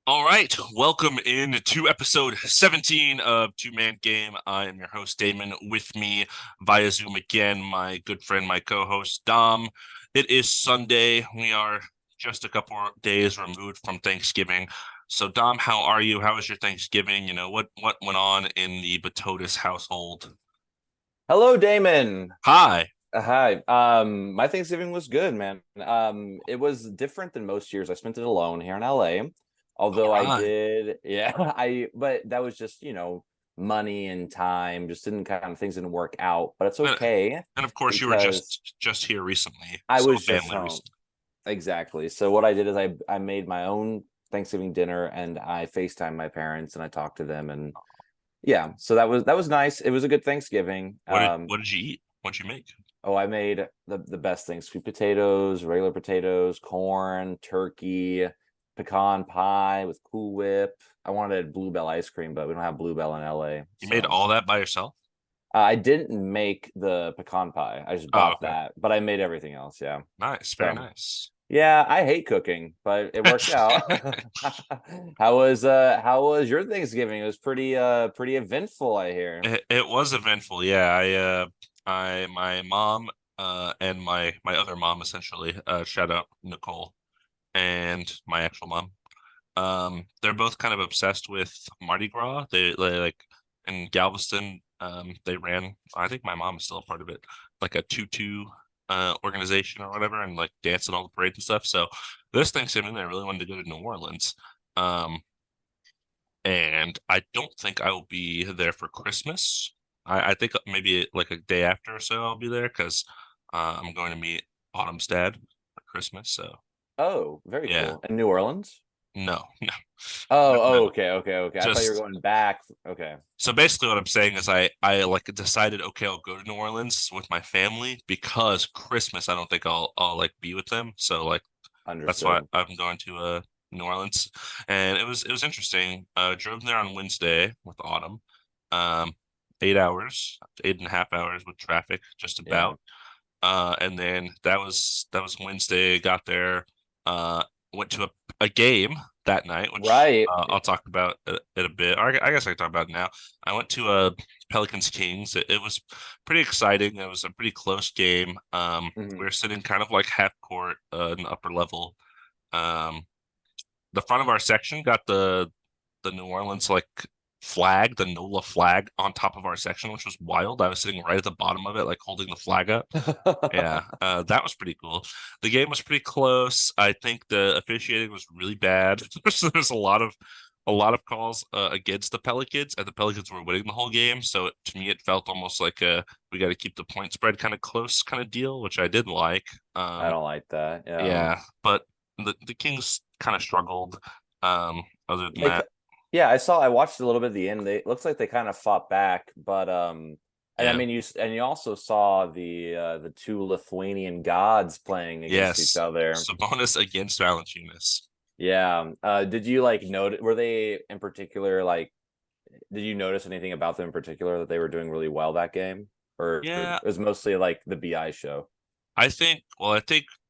All right, welcome in to episode 17 of Two Man Game. I am your host, Damon. With me via Zoom again, my good friend, my co-host, Dom. It is Sunday. We are just a couple of days removed from Thanksgiving. So, Dom, how are you? How was your Thanksgiving? What went on in the Batotis household? Hello, Damon. Hi. Hi. My Thanksgiving was good, man. It was different than most years. I spent it alone here in LA. All Although I right. did, yeah, but that was just, money and time just didn't kind of things didn't work out, but it's And, okay and of course, you were because just here recently. I Saw was just family home. recently. Exactly. So what I did is I made my own Thanksgiving dinner and I FaceTimed my parents and I talked to them and yeah, so that was nice. It was a good Thanksgiving. What did you eat? What'd you make? Oh, I made the best things: sweet potatoes, regular potatoes, corn, turkey, pecan pie with Cool Whip. I wanted Bluebell ice cream, but we don't have Bluebell in LA. You made So all that by yourself? I didn't make the pecan pie. I just Oh, bought okay. that, but I made everything else. Yeah. Nice, very So nice. yeah, I hate cooking, but it worked out. How was your Thanksgiving? It was pretty eventful, I hear. It was eventful. Yeah, I my mom and my other mom essentially shout out Nicole and my actual mom. They're both kind of obsessed with Mardi Gras. They like in Galveston. They ran. I think my mom is still a part of it, like a tutu organization or whatever, and like dancing all the parades and stuff. So this Thanksgiving, I really wanted to go to New Orleans. Um, and I don't think I will be there for Christmas. I think maybe like a day after or so I'll be there because I'm going to meet Autumn's dad for Christmas. So Oh, very yeah, cool. In New Orleans? no, no, Oh, no. okay, okay, okay. I thought you were Just going back. Okay, so basically what I'm saying is I like decided okay I'll go to New Orleans with my family because Christmas I don't think I'll like be with them. So like that's why understood. I'm going to New Orleans, and it was interesting. Drove there on Wednesday with Autumn, um, 8 hours, 8.5 hours with traffic, just Yeah. about. And then that was Wednesday. Got there, uh, went to a game that night, which Right. I'll talk about in a bit. Or I guess I can talk about it now. I went to a Pelicans Kings. It was pretty exciting. It was a pretty close game. We Mhm. were sitting kind of like half court in the upper level. Um, the front of our section got the New Orleans like flag, the NOLA flag on top of our section, which was wild. I was sitting right at the bottom of it, like holding the flag up. Yeah, that was pretty cool. The game was pretty close. I think the officiating was really bad. There's a lot of calls against the Pelicans, and the Pelicans were winning the whole game. So to me, it felt almost like a we got to keep the point spread kind of close kind of deal, which I did like. I don't like that. Yeah. Yeah, but the Kings kind of struggled. Other than Like, that, yeah, I watched a little bit of the end. They it looks like they kind of fought back, but and I yeah, mean you also saw the two Lithuanian gods playing against each yes, other. Sabonis against Valanciunas. Yeah. Did you like note were they in particular like did you notice anything about them in particular that they were doing really well that game? Or it Yeah, was mostly like the BI show? I think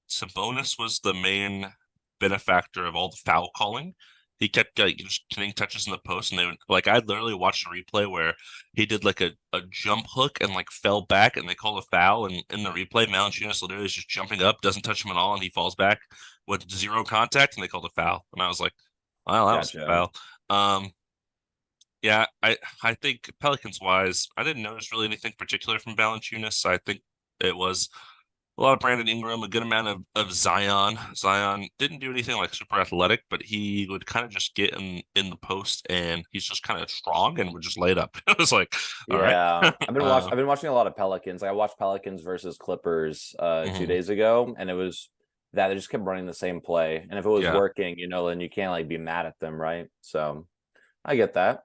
Sabonis was the main benefactor of all the foul calling. He kept like just getting touches in the post, and they would like I literally watched a replay where he did like a jump hook and like fell back, and they called a foul. And in the replay, Valanciunas literally is just jumping up, doesn't touch him at all, and he falls back with zero contact, and they called a foul. And I was like, well, that was a Gotcha. foul. Um, yeah, I think Pelicans wise, I didn't notice really anything particular from Valanciunas. I think it was a lot of Brandon Ingram, a good amount of Zion. Zion didn't do anything like super athletic, but he would kind of just get in the post and he's just kind of strong and would just lay it up. It was like, all right. Yeah. I've been watching Uh, I've been watching a lot of Pelicans. I watched Pelicans versus Clippers 2 mhm. days ago, and it was that they just kept running the same play. And if it was Yeah. working, then you can't like be mad at them, right? So I get that.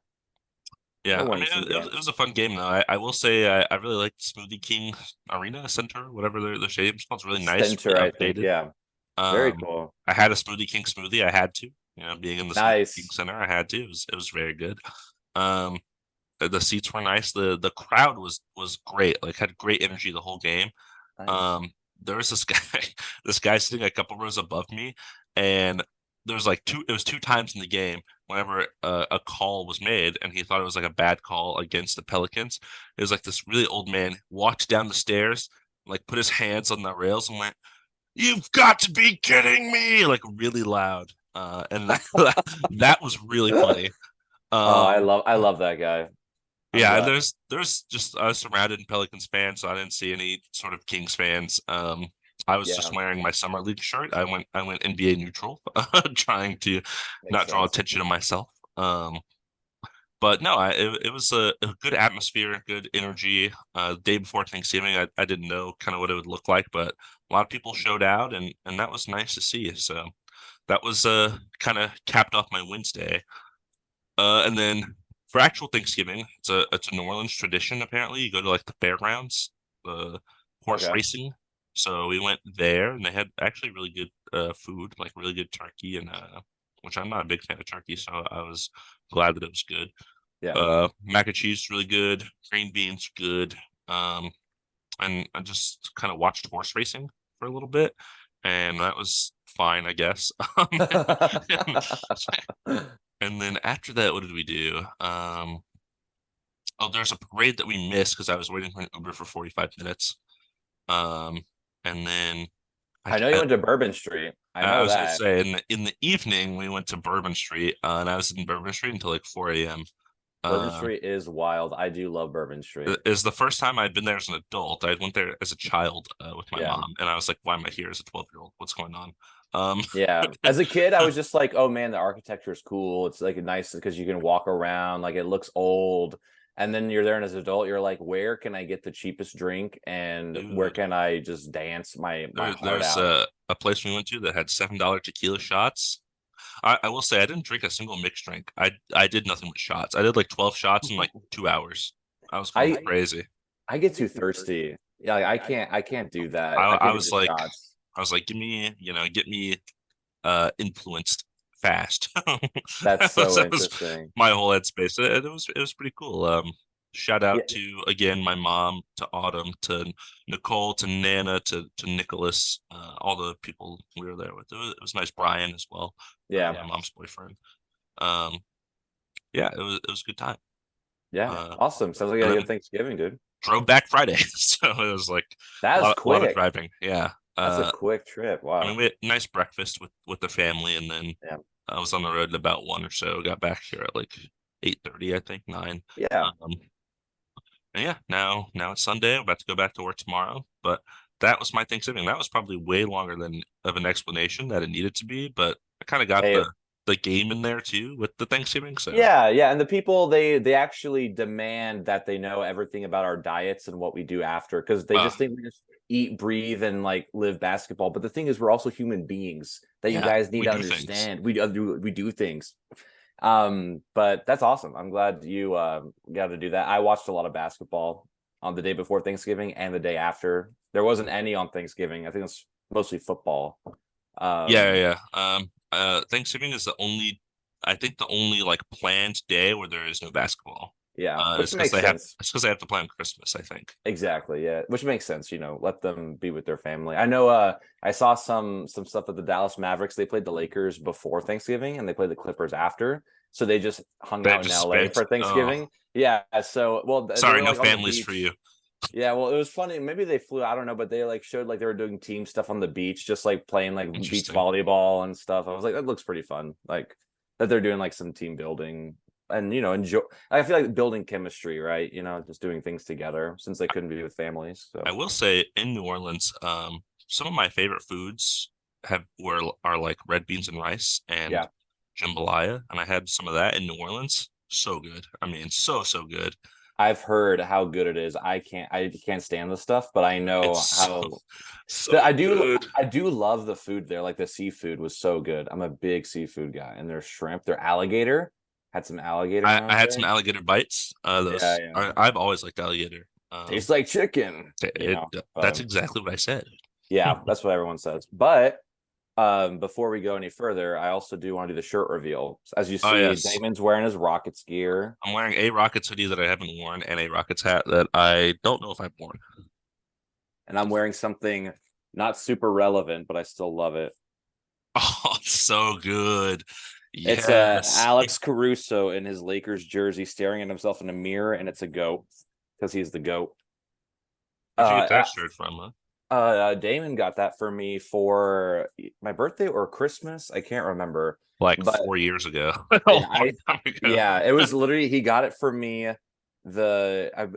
Yeah. They're I winning mean, some it was games. a fun game though. I will say I really liked Smoothie King Arena Center, whatever their stadium's called. It's really nice, Center, really I think. updated. Yeah. Very Um, cool. I had a Smoothie King smoothie. I had to, being in the Smoothie King Nice. Center, I had to. It was very good. Um, the seats were nice. The crowd was great. Like had great energy the whole game. Nice. Um, there was this guy, this guy sitting a couple rows above me, and there's like it was two times in the game whenever a call was made and he thought it was like a bad call against the Pelicans. It was like this really old man walked down the stairs, like put his hands on the rails and went, "You've got to be kidding me!" Like really loud. And that was really funny. Oh, Um, I love that guy. I'm yeah, and glad. there's just I was surrounded in Pelicans fans, so I didn't see any sort of Kings fans. I was just Yeah, wearing my summer league shirt. I went NBA neutral, trying to makes not draw sense. attention to myself. But no, it was a good atmosphere, good energy. Day before Thanksgiving, I didn't know kind of what it would look like, but a lot of people showed out, and that was nice to see. So that was kind of capped off my Wednesday. And then for actual Thanksgiving, it's a New Orleans tradition. Apparently, you go to like the fairgrounds, the horse Okay. racing. So we went there, and they had actually really good food, like really good turkey, and which I'm not a big fan of turkey, so I was glad that it was good. Yeah. Mac and cheese really good, green beans good. Um, and I just kind of watched horse racing for a little bit, and that was fine, I guess. And then after that, what did we do? Oh, there's a parade that we missed because I was waiting for an Uber for 45 minutes. Um, and then I, I know you I, went to Bourbon Street. I I know was gonna that. say in the evening we went to Bourbon Street, and I was in Bourbon Street until like 4 a.m. Bourbon Um, Street is wild. I do love Bourbon Street. is the first time I'd been there as an adult. I went there as a child with my Yeah. mom, and I was like, "Why am I here as a 12-year-old? What's going on?" Um, Yeah. As a kid, I was just like, oh man, the architecture is cool. It's like nice because you can walk around, like it looks old. And then you're there and as an adult, you're like, where can I get the cheapest drink and where dude, can I just dance my heart there's out? a place we went to that had $7 tequila shots. I will say I didn't drink a single mixed drink. I did nothing but shots. I did like 12 shots in like 2 hours. I was going I crazy. I get too thirsty. Yeah, like, I can't do that. I I can't do was the like shots. I was like, give me, get me influenced fast. That's so That was interesting. my whole headspace. It was pretty cool. Shout Yeah, out to again my mom, to Autumn, to Nicole, to Nana, to Nicholas, all the people we were there with. It was nice. Brian as well, yeah, my mom's boyfriend. Um, yeah, it was a good time. yeah. Uh, Awesome. Sounds like you and had a then good Thanksgiving, dude. drove back Friday, so it was like That is a lot of quick. driving. Yeah. That's a quick trip. I mean, Wow. we had a nice breakfast with the family, and then Yeah. I was on the road at about 1 or so. Got back here at like 8:30, I think, 9. Yeah. Um, and yeah, now it's Sunday. I'm about to go back to work tomorrow. But that was my Thanksgiving. That was probably way longer than of an explanation that it needed to be, but I kind of got Hey, the game in there too with the Thanksgiving. So yeah, yeah. And the people they actually demand that they know everything about our diets and what we do after because they uh just think we just eat, breathe, and like live basketball. But the thing is, we're also human beings that you yeah, guys need we to do things. understand. We do things. But that's awesome. I'm glad you got to do that. I watched a lot of basketball on the day before Thanksgiving and the day after. There wasn't any on Thanksgiving. I think it's mostly football. Yeah, Um, yeah. Thanksgiving is I think the only like planned day where there is no basketball. yeah, It's which because makes sense. they have to play on Christmas, I think. Exactly, yeah. Which makes sense, let them be with their family. I know I saw some stuff at the Dallas Mavericks. They played the Lakers before Thanksgiving and they played the Clippers after. So they just hung They out in just LA spent. for Oh, Thanksgiving. Yeah, so well they sorry, were no like on the families for beach. you. Yeah, well it was funny. Maybe they flew, I don't know, but they like showed like they were doing team stuff on the beach, just like playing like beach Interesting. volleyball and stuff. I was like, that looks pretty fun. Like that they're doing like some team building and enjoy. I feel like building chemistry, right? Just doing things together since they couldn't be with families. I So will say in New Orleans, some of my favorite foods are like red beans and rice and yeah, jambalaya, and I had some of that in New Orleans. So good. I mean, so good. I've heard how good it is. I can't stand the stuff, but I It's know so how so good. I do love the food there. Like the seafood was so good. I'm a big seafood guy, and their shrimp, their alligator had some alligator when I I was had some there. alligator bites. Yeah, Those yeah. I've always liked alligator. Tastes like chicken, That's But exactly what I said. yeah, that's what everyone says. But before we go any further, I also do want to do the shirt reveal. As you Oh see, yes, Damon's wearing his Rockets gear, I'm wearing a Rockets hoodie that I haven't worn and a Rockets hat that I don't know if I've worn. and I'm wearing something not super relevant, but I still love it. Oh, it's so good. It's Yes. Alex Caruso in his Lakers jersey staring at himself in a mirror, and it's a goat because he's the goat. Where'd you get Uh, that shirt from, huh? Damon got that for me for my birthday or Christmas. I can't remember, Like but 4 years ago. A yeah, long time ago. yeah, it was literally he got it for me. It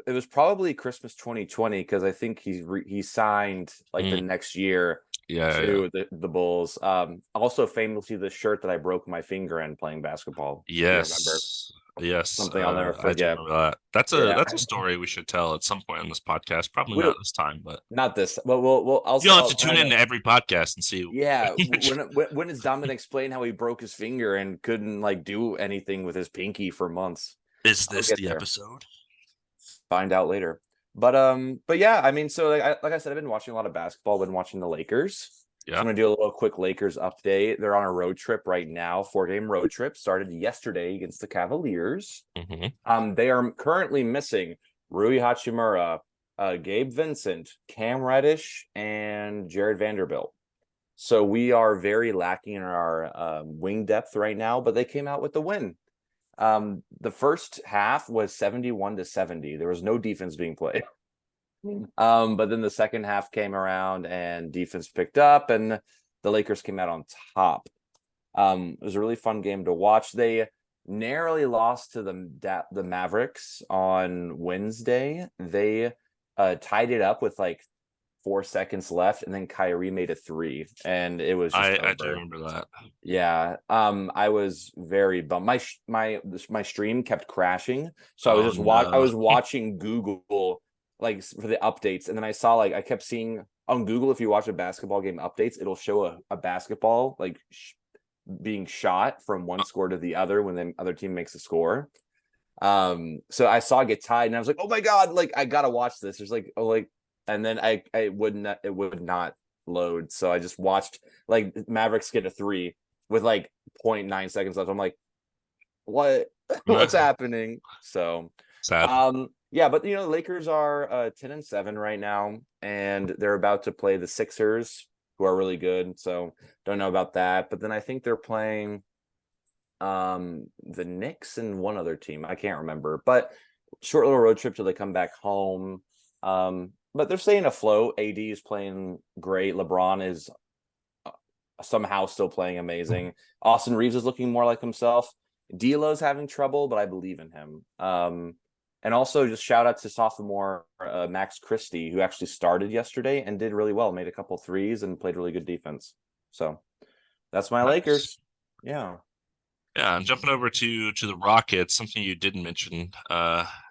was probably Christmas 2020 because I think he signed like the Mm, next year yeah, yeah. to the Bulls. Also famously the shirt that I broke my finger in playing basketball. If you remember, Yes. Yes. something I'll never I do forget. remember that. Yeah, That's a story we should tell at some point in this podcast. Probably we not this time, but not this. Well, we'll you'll have to I tune know. into every podcast and see. Yeah, when is Dom gonna explain how he broke his finger and couldn't like do anything with his pinky for months? Is I'll this get the there. episode? Find out later. But yeah, I mean, so like I said, I've been watching a lot of basketball. Been watching the Lakers. So Yeah. I'm gonna do a little quick Lakers update. They're on a road trip right now, 4-game road trip. Started yesterday against the Cavaliers. Hmm. They are currently missing Rui Hachimura, Gabe Vincent, Cam Reddish, and Jared Vanderbilt. So we are very lacking in our wing depth right now, but they came out with the win. The first half was 71-70. There was no defense being played. But then the second half came around and defense picked up and the Lakers came out on top. It was a really fun game to watch. They narrowly lost to the Mavericks on Wednesday. They tied it up with like 4 seconds left, and then Kyrie made a three, and it was just I do over. remember that. Yeah. I was very bummed. My stream kept crashing, so I was Oh just I no. was watching Google like for the updates, and then I saw like I kept seeing on Google if you watch a basketball game updates, it'll show a basketball like being shot from one score to the other when the other team makes a score. So I saw it get tied, and I was like, oh my god, like I gotta watch this. There's like and then it would not load. So I just watched like Mavericks get a three with like 0.9 seconds left. I'm like, what? What's happening? So Sad. yeah, but the Lakers are 10-7 right now, and they're about to play the Sixers, who are really good. So don't know about that. But then I think they're playing the Knicks and one other team. I can't remember. But short little road trip till they come back home. But they're staying afloat. AD is playing great. LeBron is somehow still playing amazing. Austin Reeves is looking more like himself. D'Lo's having trouble, but I believe in him. And also just shout out to sophomore Max Christie, who actually started yesterday and did really well, made a couple threes and played really good defense. So that's my Nice. Lakers. Yeah. Yeah, and jumping over to the Rockets, something you didn't mention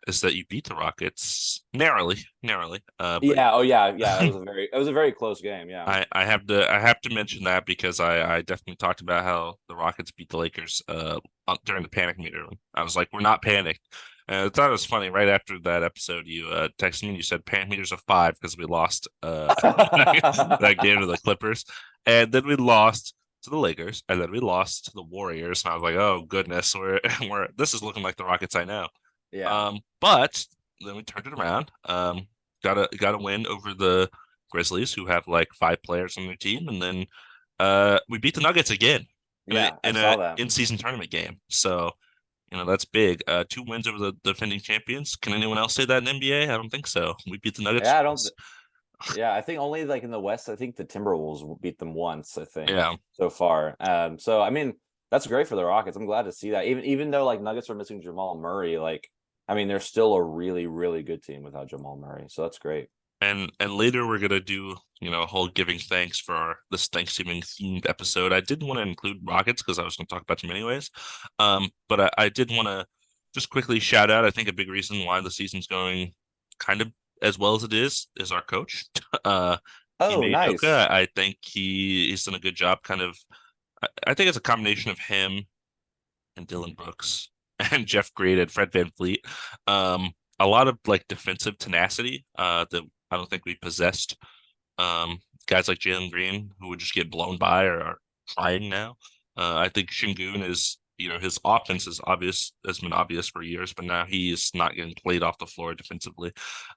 is that you beat the Rockets narrowly. But Yeah. Oh yeah. Yeah. It was a very close game. Yeah. I have to mention that because I definitely talked about how the Rockets beat the Lakers during the panic meter. I was like, we're not panicked. I thought it was funny. Right after that episode, you texted me and you said panic meters of 5 because we lost that game to the Clippers, and then we lost to the Lakers, and then we lost to the Warriors. And I was like, oh goodness, we're this is looking like the Rockets I know. Yeah. But then we turned it around. Got a win over the Grizzlies, who have like 5 players on their team, and then we beat the Nuggets again Yeah. I in saw a that. in-season tournament game. So that's big. 2 wins over the defending champions. Can anyone else say that in NBA? I don't think so. We beat the Nuggets Yeah. twice. Yeah, I think only like in the West, I think the Timberwolves beat them once, I think, Yeah, so far. So I mean, that's great for the Rockets. I'm glad to see that. Even though like Nuggets are missing Jamal Murray, like I mean, they're still a really, really good team without Jamal Murray. So that's great. and later we're gonna do a whole giving thanks for this Thanksgiving themed episode. I didn't want to include Rockets because I was going to talk about them anyways. But I did want to just quickly shout out. I think a big reason why the season's going kind of as well as it is our coach. Oh, Ime nice. Udoka. I think he's done a good job. Kind of, I think it's a combination of him and Dylan Brooks and Jeff Green and Fred VanVleet. A lot of like defensive tenacity that I don't think we possessed. Guys like Jalen Green who would just get blown by or are trying now. I think Shingun is, his offense has been obvious for years, but now he's not getting played off the floor defensively.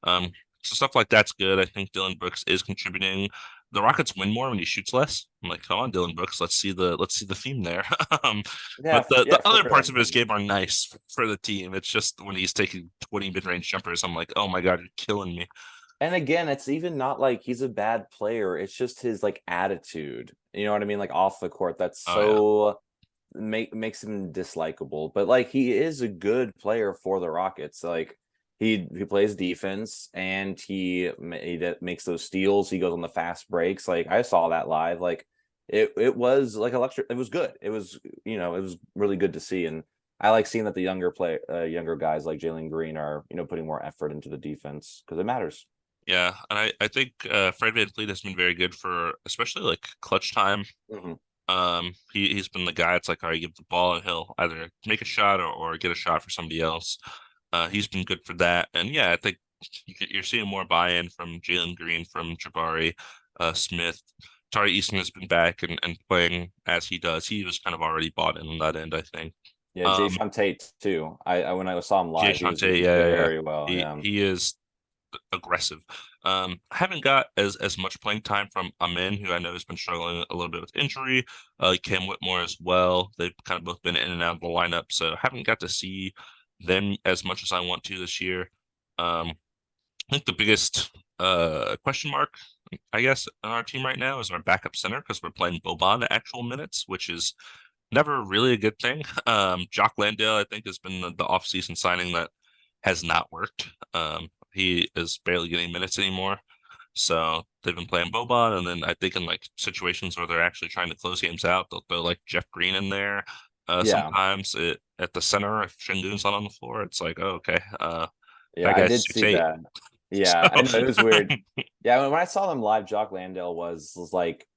So stuff like that's good. I think Dylan Brooks is contributing. the Rockets win more when he shoots less. I'm like, come on, Dylan Brooks, let's see the theme there. Yeah, But the yeah, for other sure. parts of his game are nice for the team. It's just when he's taking 20 mid-range jumpers, I'm like, oh my God, you're killing me. And again, it's even not like he's a bad player. It's just his like attitude. You know what I mean? Like off the court, that's Oh yeah. so makes him dislikable. But like he is a good player for the Rockets. Like he plays defense and makes those steals. He goes on the fast breaks. Like I saw that live. Like it was like electric. It was good. It was it was really good to see. And I like seeing that the younger guys like Jalen Green are putting more effort into the defense because it matters. Yeah, and I think Fred VanVleet has been very good for especially like clutch time. Mhm. He's been the guy. It's like, all right, give the ball and he'll either make a shot or get a shot for somebody else. He's been good for that. And yeah, I think you're seeing more buy-in from Jalen Green, from Jabari Smith. Tari Eason has been back and playing as he does. He was kind of already bought in on that end, I think. Yeah, Um, Jason Tate too. I when I saw him Jay live, he was Shante, doing yeah, yeah, yeah. very well. Yeah. He is aggressive. I haven't got as much playing time from Amin, who I know has been struggling a little bit with injury. Cam Whitmore as well. They've kind of both been in and out of the lineup, so haven't got to see them as much as I want to this year. I think the biggest question mark, I guess, on our team right now is our backup center because we're playing Boban at actual minutes, which is never really a good thing. Jock Landale, I think, has been the off-season signing that has not worked. He is barely getting minutes anymore. So they've been playing Boban, and then I think in like situations where they're actually trying to close games out, they'll throw like Jeff Green in there. Yeah. Sometimes at the center, if Şengün's not on the floor, it's like, oh, okay, Yeah, that I guy's did six see eight. that. So Yeah, I know it was weird. Yeah, when I saw them live, Jock Landale was like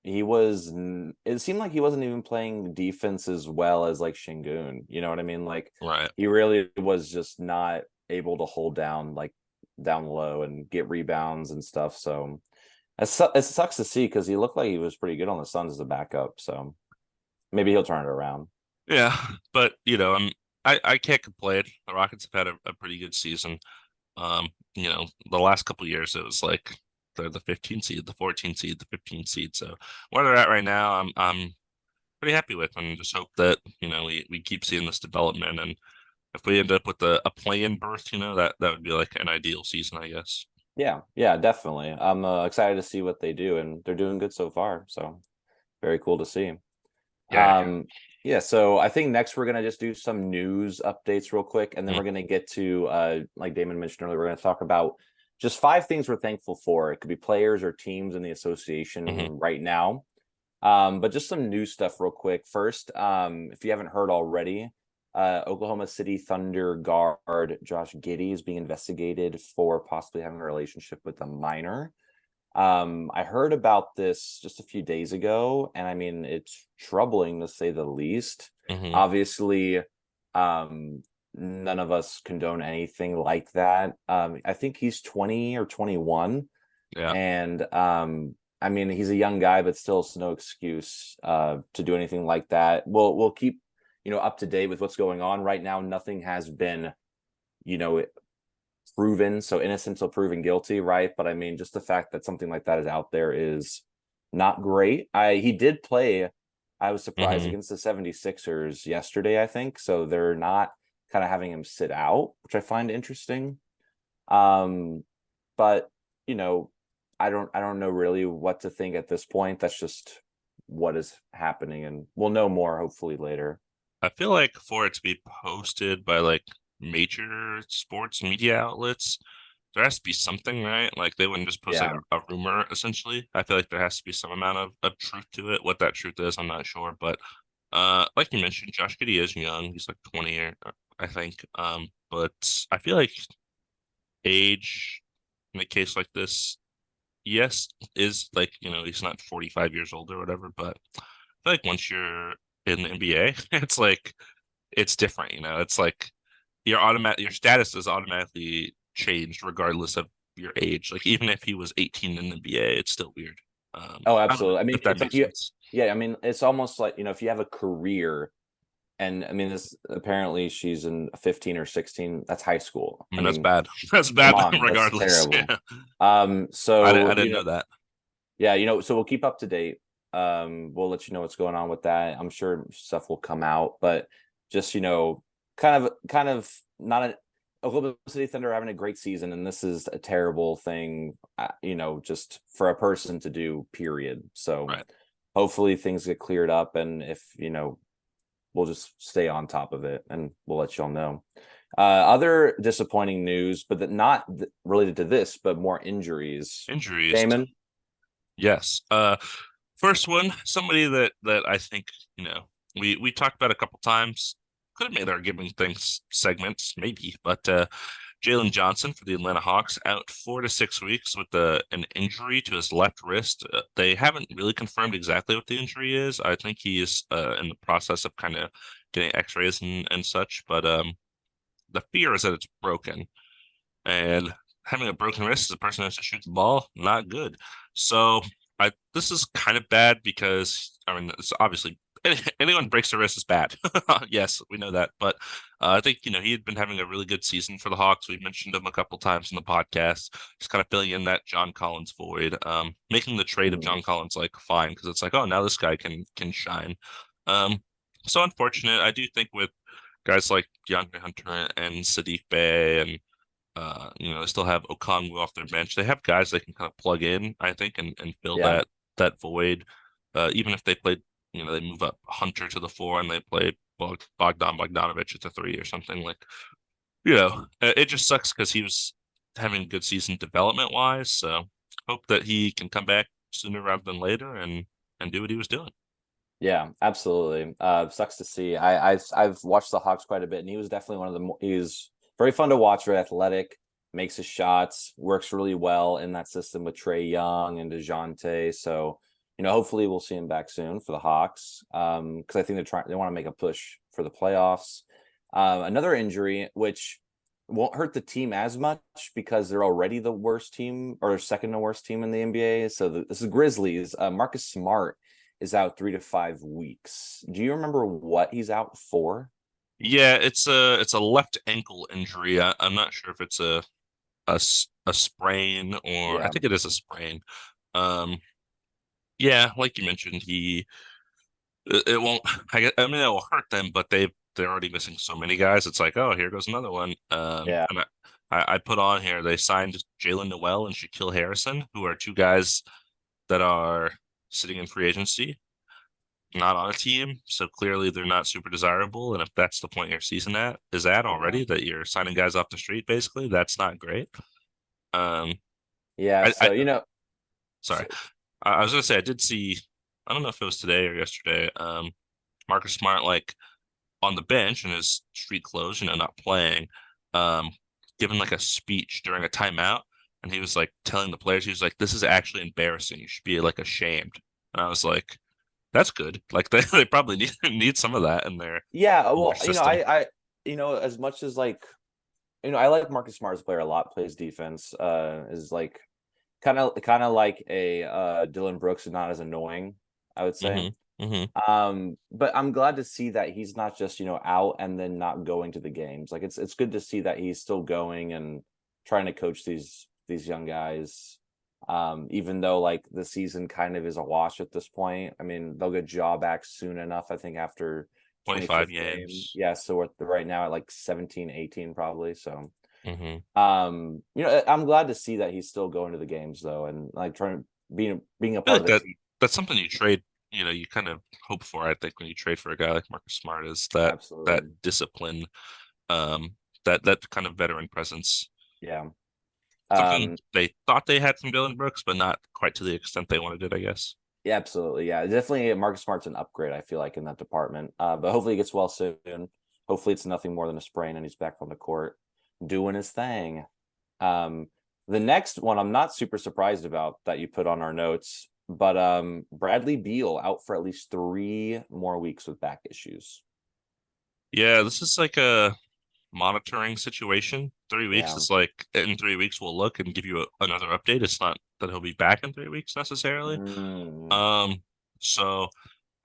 it seemed like he wasn't even playing defense as well as like Şengün. You know what I mean? Like right, he really was just not able to hold down like down low and get rebounds and stuff. So it sucks to see because he looked like he was pretty good on the Suns as a backup. So maybe he'll turn it around. yeah, but I can't complain. The Rockets have had a pretty good season. The last couple of years it was like they're the 15 seed, the 14 seed, the 15 seed. So where they're at right now, I'm pretty happy with, and just hope that we keep seeing this development. And if we end up with a play-in berth, that would be like an ideal season, I guess. Yeah, yeah, definitely. I'm excited to see what they do, and they're doing good so far. So very cool to see. Yeah. Yeah, so I think next we're gonna just do some news updates real quick, and then Mm, we're gonna get to like Damon mentioned earlier, we're gonna talk about just 5 things we're thankful for. It could be players or teams in the mhm. association right now. But just some new stuff real quick. First, if you haven't heard already, Oklahoma City Thunder guard Josh Giddey is being investigated for possibly having a relationship with a minor. I heard about this just a few days ago, and I mean, it's troubling to say the least. Mhm. Obviously, none of us condone anything like that. I think he's 20 or 21, Yeah. and I mean, he's a young guy, but still, it's no excuse to do anything like that. We'll keep up to date with what's going on right now. Nothing has been you know proven, so innocent till proven guilty, right? But I mean, just the fact that something like that is out there is not great. He did play, I was surprised, Mhm. against the 76ers yesterday, I think. So they're not kind of having him sit out, which I find interesting. Um, but you know, I don't know really what to think at this point. That's just what is happening, and we'll know more hopefully later. I feel like for it to be posted by like major sports media outlets, there has to be something, right? Like they wouldn't just post like Yeah. a rumor, essentially. I feel like there has to be some amount of truth to it. What that truth is, I'm not sure. But like you mentioned, Josh Giddey is young. He's like 20 or I think. But I feel like age in a case like this, yes, is like, he's not 45 years old or whatever, but I feel like once you're in the NBA, it's like it's different, It's like your status is automatically changed regardless of your age. Like even if he was 18 in the NBA, it's still weird. Oh, I don't know absolutely. I mean, if that it's like makes you, sense. yeah, I mean, it's almost like, if you have a career, and I mean, this apparently she's in 15 or 16, that's high school. I I mean, that's mean, bad. That's come bad on, that's regardless. terrible. Yeah. I So, didn't know that. Yeah, so we'll keep up to date. We'll let you know what's going on with that. I'm sure stuff will come out, but just kind of not a Oklahoma City Thunder are having a great season, and this is a terrible thing, just for a person to do, period. So Right. hopefully things get cleared up, and if we'll just stay on top of it, and we'll let y'all know. Other disappointing news, but not related to this, but more injuries. Injuries. Damon. Yes. First one, somebody that I think, we talked about a couple times. Could have made our giving things segments, maybe, but Jalen Johnson for the Atlanta Hawks out 4 to 6 weeks with an injury to his left wrist. They haven't really confirmed exactly what the injury is. I think he is in the process of kind of getting X-rays and such, but the fear is that it's broken. And having a broken wrist as a person who has to shoot the ball, not good. So this is kind of bad because I mean it's obviously anyone breaks their wrist is bad. Yes, we know that. But I think he had been having a really good season for the Hawks. We mentioned him a couple times in the podcast. Just kind of filling in that John Collins void. Making the trade of Mhm. John Collins like fine because it's like, oh, now this guy can shine. Um, so unfortunate. I do think with guys like DeAndre Hunter and Sadiq Bey and they still have Okongwu off their bench. They have guys they can kind of plug in, I think, and fill Yeah. that void. Even if they played, they move up Hunter to the four and they play Bogdan Bogdanovic at the three or something like. It just sucks because he was having a good season development wise. So hope that he can come back sooner rather than later and do what he was doing. Yeah, absolutely. Sucks to see. I've watched the Hawks quite a bit, and he was definitely one of the. He's very fun to watch. Very athletic, makes his shots, works really well in that system with Trae Young and Dejounte. So, hopefully we'll see him back soon for the Hawks. Because I think they want to make a push for the playoffs. Another injury, which won't hurt the team as much because they're already the worst team or second to worst team in the NBA. So this is Grizzlies. Marcus Smart is out 3 to 5 weeks. Do you remember what he's out for? Yeah, it's a left ankle injury. I'm not sure if it's a sprain or I Yeah. think it is a sprain. Um, yeah, like you mentioned, it won't. I mean, it will hurt them, but they're already missing so many guys. It's like, oh, here goes another one. Yeah. And I put on here they signed Jalen Noel and Shaquille Harrison, who are two guys that are sitting in free agency, not on a team. So clearly they're not super desirable. And if that's the point your season is at Yeah. already, that you're signing guys off the street, basically, that's not great. Um, Yeah. I So, sorry. so I was gonna say I did see. I don't know if it was today or yesterday. Marcus Smart like on the bench in his street clothes, not playing, um, giving like a speech during a timeout, and he was like telling the players, he was like, "This is actually embarrassing. You should be like ashamed." And I was like, "That's good. Like they probably need some of that yeah, in their well, system." as much as I like Marcus Smart as a player a lot, plays defense, is like kind of like a Dylan Brooks, not as annoying, I would say. Hmm. Hmm. But I'm glad to see that he's not just, out and then not going to the games. Like it's good to see that he's still going and trying to coach these young guys. Even though like the season kind of is a wash at this point. I mean, they'll get jaw back soon enough, I think after 25 25th game. games. Yeah, so we're right now at like 17, 18 probably. So Hmm. I'm glad to see that he's still going to the games though, and like trying to being a I feel part like of the team. that's something you trade. You kind of hope for. I think when you trade for a guy like Marcus Smart, is that Absolutely. discipline, um, that kind of veteran presence. Yeah. Something Um, they thought they had from Dylan Brooks, but not quite to the extent they wanted it, I guess. yeah, absolutely. Yeah, definitely Marcus Smart's an upgrade, I feel like, in that department. But hopefully he gets well soon. Hopefully it's nothing more than a sprain and he's back on the court doing his thing. Um, the next one I'm not super surprised about that you put on our notes, but Bradley Beal out for at least 3 more weeks with back issues. Yeah, this is like a monitoring situation. 3 weeks Yeah. is like in 3 weeks we'll look and give you another update. It's not that he'll be back in 3 weeks necessarily. Mm. Um, so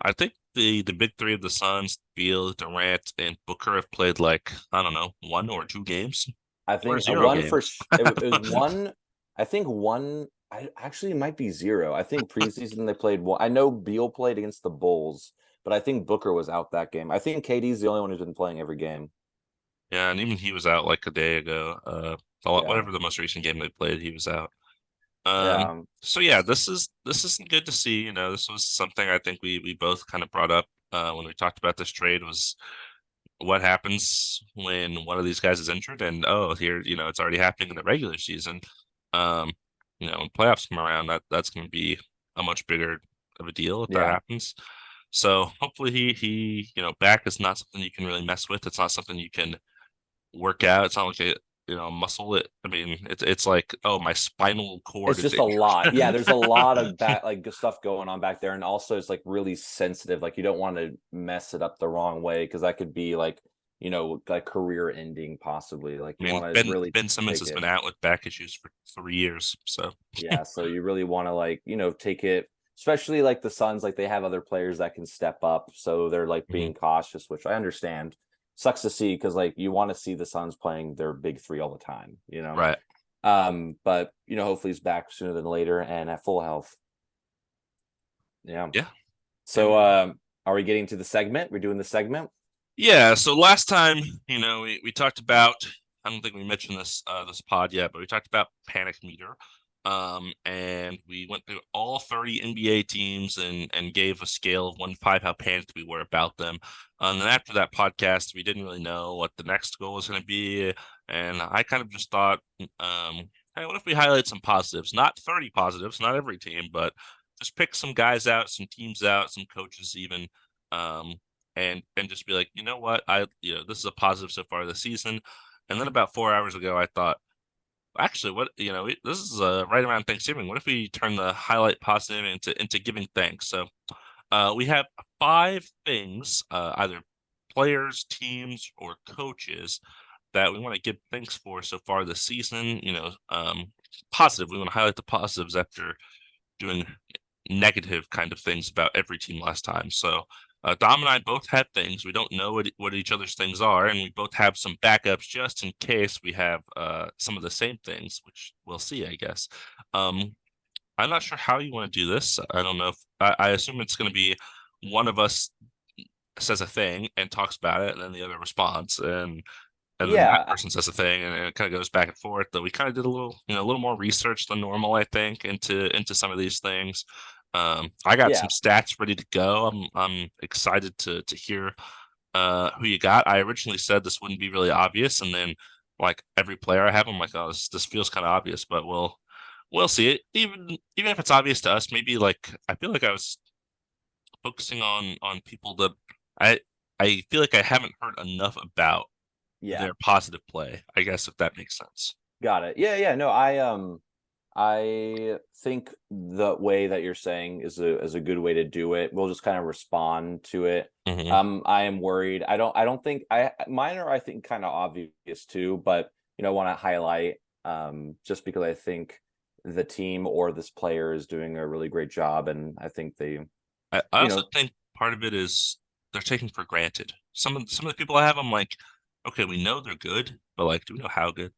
I think the big three of the Suns, Beal, Durant, and Booker have played like I don't know 1 or 2 games I or think a zero one games. it was one. I think one I actually it might be 0. I think preseason they played one. I know Beal played against the Bulls, but I think Booker was out that game. I think KD's the only one who's been playing every game. Yeah, and even he was out like a day ago. Yeah. Whatever the most recent game they played, he was out. Um, Yeah. so yeah, this is good to see. You know, this was something I think we both kind of brought up when we talked about this trade was what happens when one of these guys is injured, and oh, here, you know, it's already happening in the regular season. Um, you know, when playoffs come around, that's going to be a much bigger of a deal if that Yeah. happens. So hopefully you know, back is not something you can really mess with. It's not something you can work out. It's not like a, you know, muscle it. I mean, it's like, oh, my spinal cord It's is just a lot. Yeah, there's a injured. lot of back like good stuff going on back there. And also it's like really sensitive. Like you don't want to mess it up the wrong way because that could be like, like career ending possibly. Like I you mean, want to really Ben Simmons take has it. been out with back issues for 3 years, so Yeah. So you really want to like, take it, especially like the Suns, like they have other players that can step up. So they're like mhm, being cautious, which I understand. Sucks to see because like you want to see the Suns playing their big three all the time. right. But hopefully he's back sooner than later and at full health. Yeah. Yeah. So And are we getting to the segment? We're doing the segment? yeah, so last time, you know, we talked about, I don't think we mentioned this pod yet, but we talked about Panic Meter. And we went through all 30 NBA teams and gave a scale of 1 to 5 how panicked we were about them. And then after that podcast, we didn't really know what the next goal was going to be. And I kind of just thought, hey, what if we highlight some positives? Not 30 positives, not every team, but just pick some guys out, some teams out, some coaches even. Um, and just be like, you know what, this is a positive so far this season. And then about 4 hours ago, I thought, actually, what this is right around Thanksgiving. What if we turn the highlight positive into giving thanks? So we have 5 things, either players, teams, or coaches that we want to give thanks for so far this season. Positive. We want to highlight the positives after doing negative kind of things about every team last time. So Dom and I both have things. We don't know what each other's things are, and we both have some backups just in case we have some of the same things, which we'll see, I guess. Um, I'm not sure how you want to do this. I don't know if I assume it's going to be one of us says a thing and talks about it, and then the other responds, and then that Yeah. person says a thing, and it kind of goes back and forth. Though we kind of did a little more research than normal, I think, into some of these things. I got Yeah. some stats ready to go. I'm excited to hear who you got. I originally said this wouldn't be really obvious, and then like every player I have, I'm like, oh, this feels kind of obvious, but we'll see it. Even if it's obvious to us, maybe like I feel like I was focusing on people that I I feel like I haven't heard enough about Yeah. their positive play, I guess, if that makes sense. Got it. Yeah, yeah. No, I think the way that you're saying is a good way to do it. We'll just kind of respond to it. Hmm. I am worried. I don't think mine are I think kind of obvious too, but want to highlight just because I think the team or this player is doing a really great job and I think they, I you also know, think part of it is they're taken for granted. Some of the people I have, I'm like, okay, we know they're good, but like, do we know how good?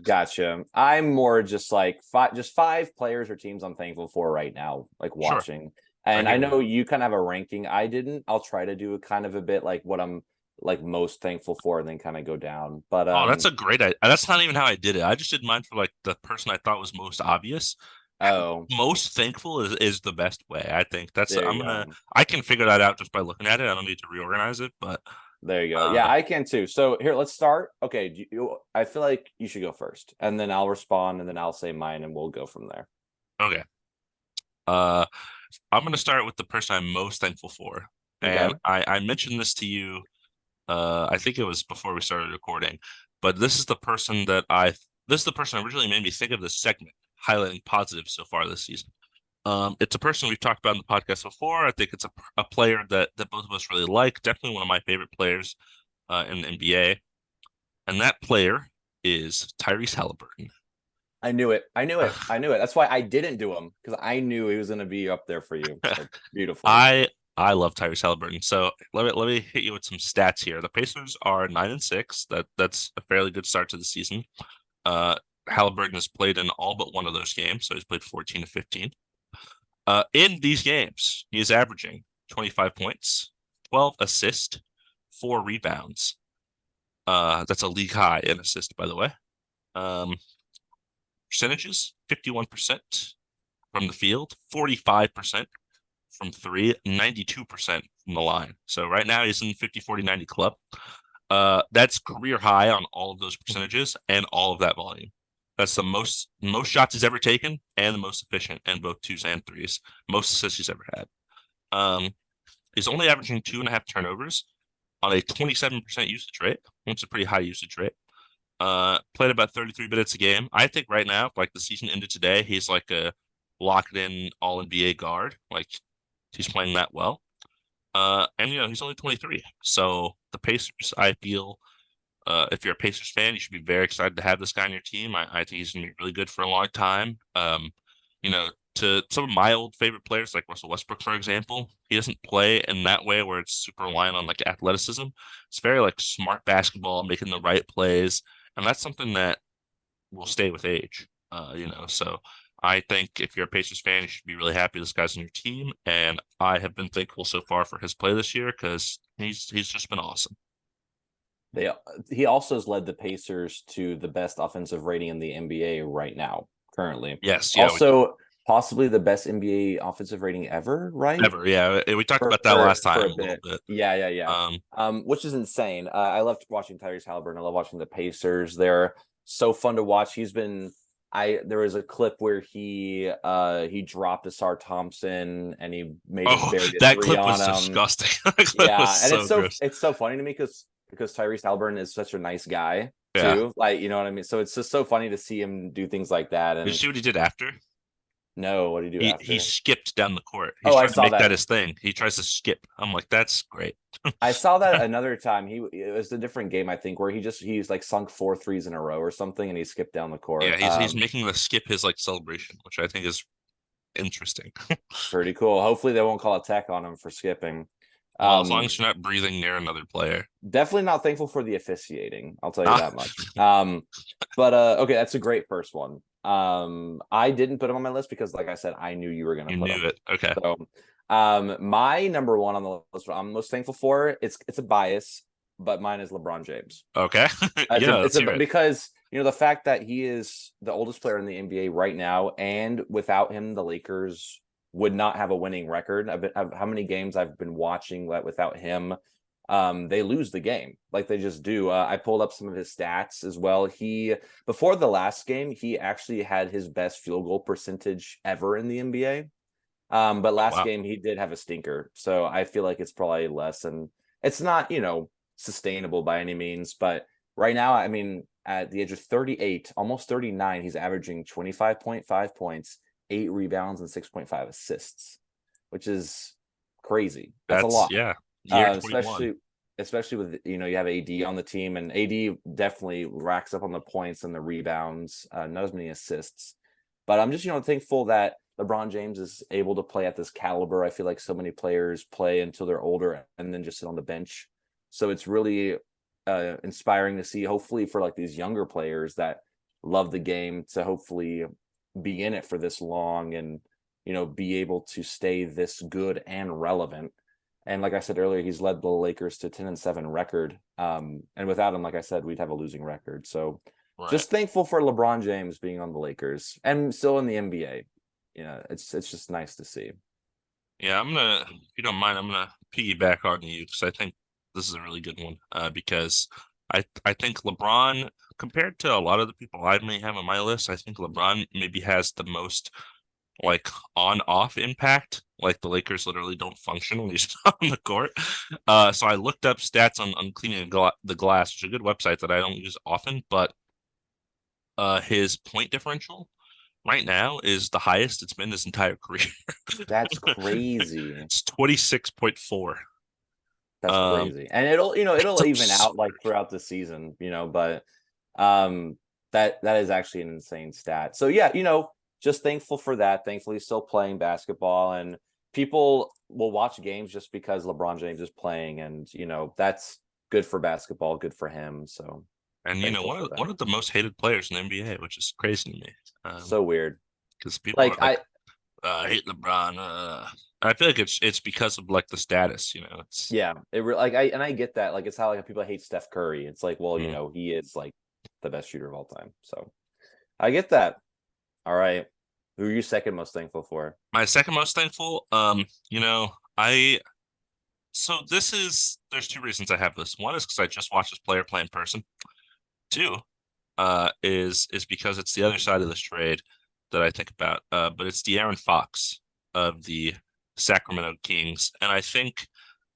gotcha. I'm more just like five players or teams I'm thankful for right now, like Sure, watching. I And I hear you. know you kind of have a ranking. I didn't. I'll try to do a kind of a bit like what I'm like most thankful for and then kind of go down. But Oh, that's a great idea. That's not even how I did it. I just did mine for like the person I thought was most obvious. oh, Most thankful is the best way. I think that's there you go. I can figure that out just by looking at it. I don't need to reorganize it, but There you go. Yeah, uh I can too. So here, let's start. Okay, I feel like you should go first, and then I'll respond, and then I'll say mine, and we'll go from there. okay. Uh I'm gonna start with the person I'm most thankful for. And Okay. I mentioned this to you, I think it was before we started recording, but this is the person that originally made me think of this segment, highlighting positives so far this season. It's a person we've talked about in the podcast before. I think it's a player that both of us really like, definitely one of my favorite players in the NBA. And that player is Tyrese Halliburton. I knew it. I knew it. I knew it. That's why I didn't do him because I knew he was going to be up there for you. So beautiful. I I love Tyrese Halliburton. So let me hit you with some stats here. The Pacers are 9-6. That's a fairly good start to the season. Uh, Halliburton has played in all but one of those games, so he's played 14 to 15. In these games, he is averaging 25 points, 12 assists, 4 rebounds. That's a league high in assist, by the way. Um, Percentages 51% from the field, 45% from three, 92% from the line. So right now he's in 50-40-90 club. That's career high on all of those percentages and all of that volume. That's the most shots he's ever taken and the most efficient in both twos and threes. Most assists he's ever had. He's only averaging 2.5 turnovers on a 27% usage rate, which is a pretty high usage rate. Played about 33 minutes a game. I think right now, like the season ended today, he's like a locked in all NBA guard. Like he's playing that well. And he's only 23. So the Pacers, I feel, if you're a Pacers fan, you should be very excited to have this guy on your team. I think he's gonna be really good for a long time. To some of my old favorite players like Russell Westbrook, for example, he doesn't play in that way where it's super reliant on like athleticism. It's very like smart basketball, making the right plays, and that's something that will stay with age. So I think if you're a Pacers fan, you should be really happy this guy's on your team, and I have been thankful so far for his play this year because he's just been awesome. He also has led the Pacers to the best offensive rating in the NBA right now, currently. Yes, yeah, Also, possibly the best NBA offensive rating ever, right? ever, yeah. We talked about that last time a little bit. Yeah. Which is insane. I loved watching Tyrese Halliburton. I love watching the Pacers. They're so fun to watch. There was a clip where he dropped Asar Thompson and he made that clip was disgusting. It's so funny to me because Tyrese Halliburton is such a nice guy too. Yeah. Like, you know what I mean? So it's just so funny to see him do things like that. And did you see what he did after? No, what did he do after? He skipped down the court. I saw to make that his thing. He tries to skip. I'm like, that's great. I saw that another time. It was a different game, I think, where he's like sunk 4 threes in a row or something, and he skipped down the court. Yeah, he's making the skip his like celebration, which I think is interesting. Pretty cool. Hopefully, they won't call a tech on him for skipping. Well, as long as you're not breathing near another player. Definitely not thankful for the officiating. I'll tell you that much. But okay, that's a great first one. I didn't put him on my list because, like I said, I knew you were going to put him. You knew it. Okay. So, my number one on the list, what I'm most thankful for, it's a bias, but mine is LeBron James. Okay. Because the fact that he is the oldest player in the NBA right now, and without him, the Lakers would not have a winning record. How many games I've been watching that without him, they lose the game. Like they just do. I pulled up some of his stats as well. Before the last game, he actually had his best field goal percentage ever in the NBA. But last game he did have a stinker. So I feel like it's probably less, and it's not, sustainable by any means. But right now, I mean, at the age of 38, almost 39, he's averaging 25.5 points, 8 rebounds, and 6.5 assists, which is crazy. That's a lot. Yeah. Especially with you have AD on the team, and AD definitely racks up on the points and the rebounds, not as many assists. But I'm just thankful that LeBron James is able to play at this caliber. I feel like so many players play until they're older and then just sit on the bench. So it's really inspiring to see, hopefully for like these younger players that love the game, to hopefully be in it for this long and be able to stay this good and relevant. And like I said earlier, he's led the Lakers to 10-7 record. And without him, like I said, we'd have a losing record. So just thankful for LeBron James being on the Lakers and still in the NBA. It's just nice to see. Yeah, if you don't mind, I'm gonna piggyback on you because I think this is a really good one. Because I think LeBron, compared to a lot of the people I may have on my list, I think LeBron maybe has the most like on-off impact. Like the Lakers literally don't function when he's on the court. So I looked up stats on cleaning the glass, which is a good website that I don't use often, but his point differential right now is the highest it's been his entire career. That's crazy. It's 26.4. That's crazy. And it'll even out like throughout the season, but that is actually an insane stat. So yeah, just thankful for that. Thankfully he's still playing basketball, and people will watch games just because LeBron James is playing, and that's good for basketball, good for him. So And Thankful one for of that. the most hated players in the NBA, which is crazy to me. So weird. Because people are Like like, I I hate LeBron. I feel like it's because of like the status, It's Yeah, I get that. Like it's how like people hate Steph Curry. It's like, well, mm. he is like the best shooter of all time. So I get that. All right. Who are you second most thankful for? My second most thankful. I so this is there's two reasons I have this. One is because I just watched this player play in person. Two, is because it's the other side of this trade that I think about. But it's De'Aaron Fox of the Sacramento Kings, and I think,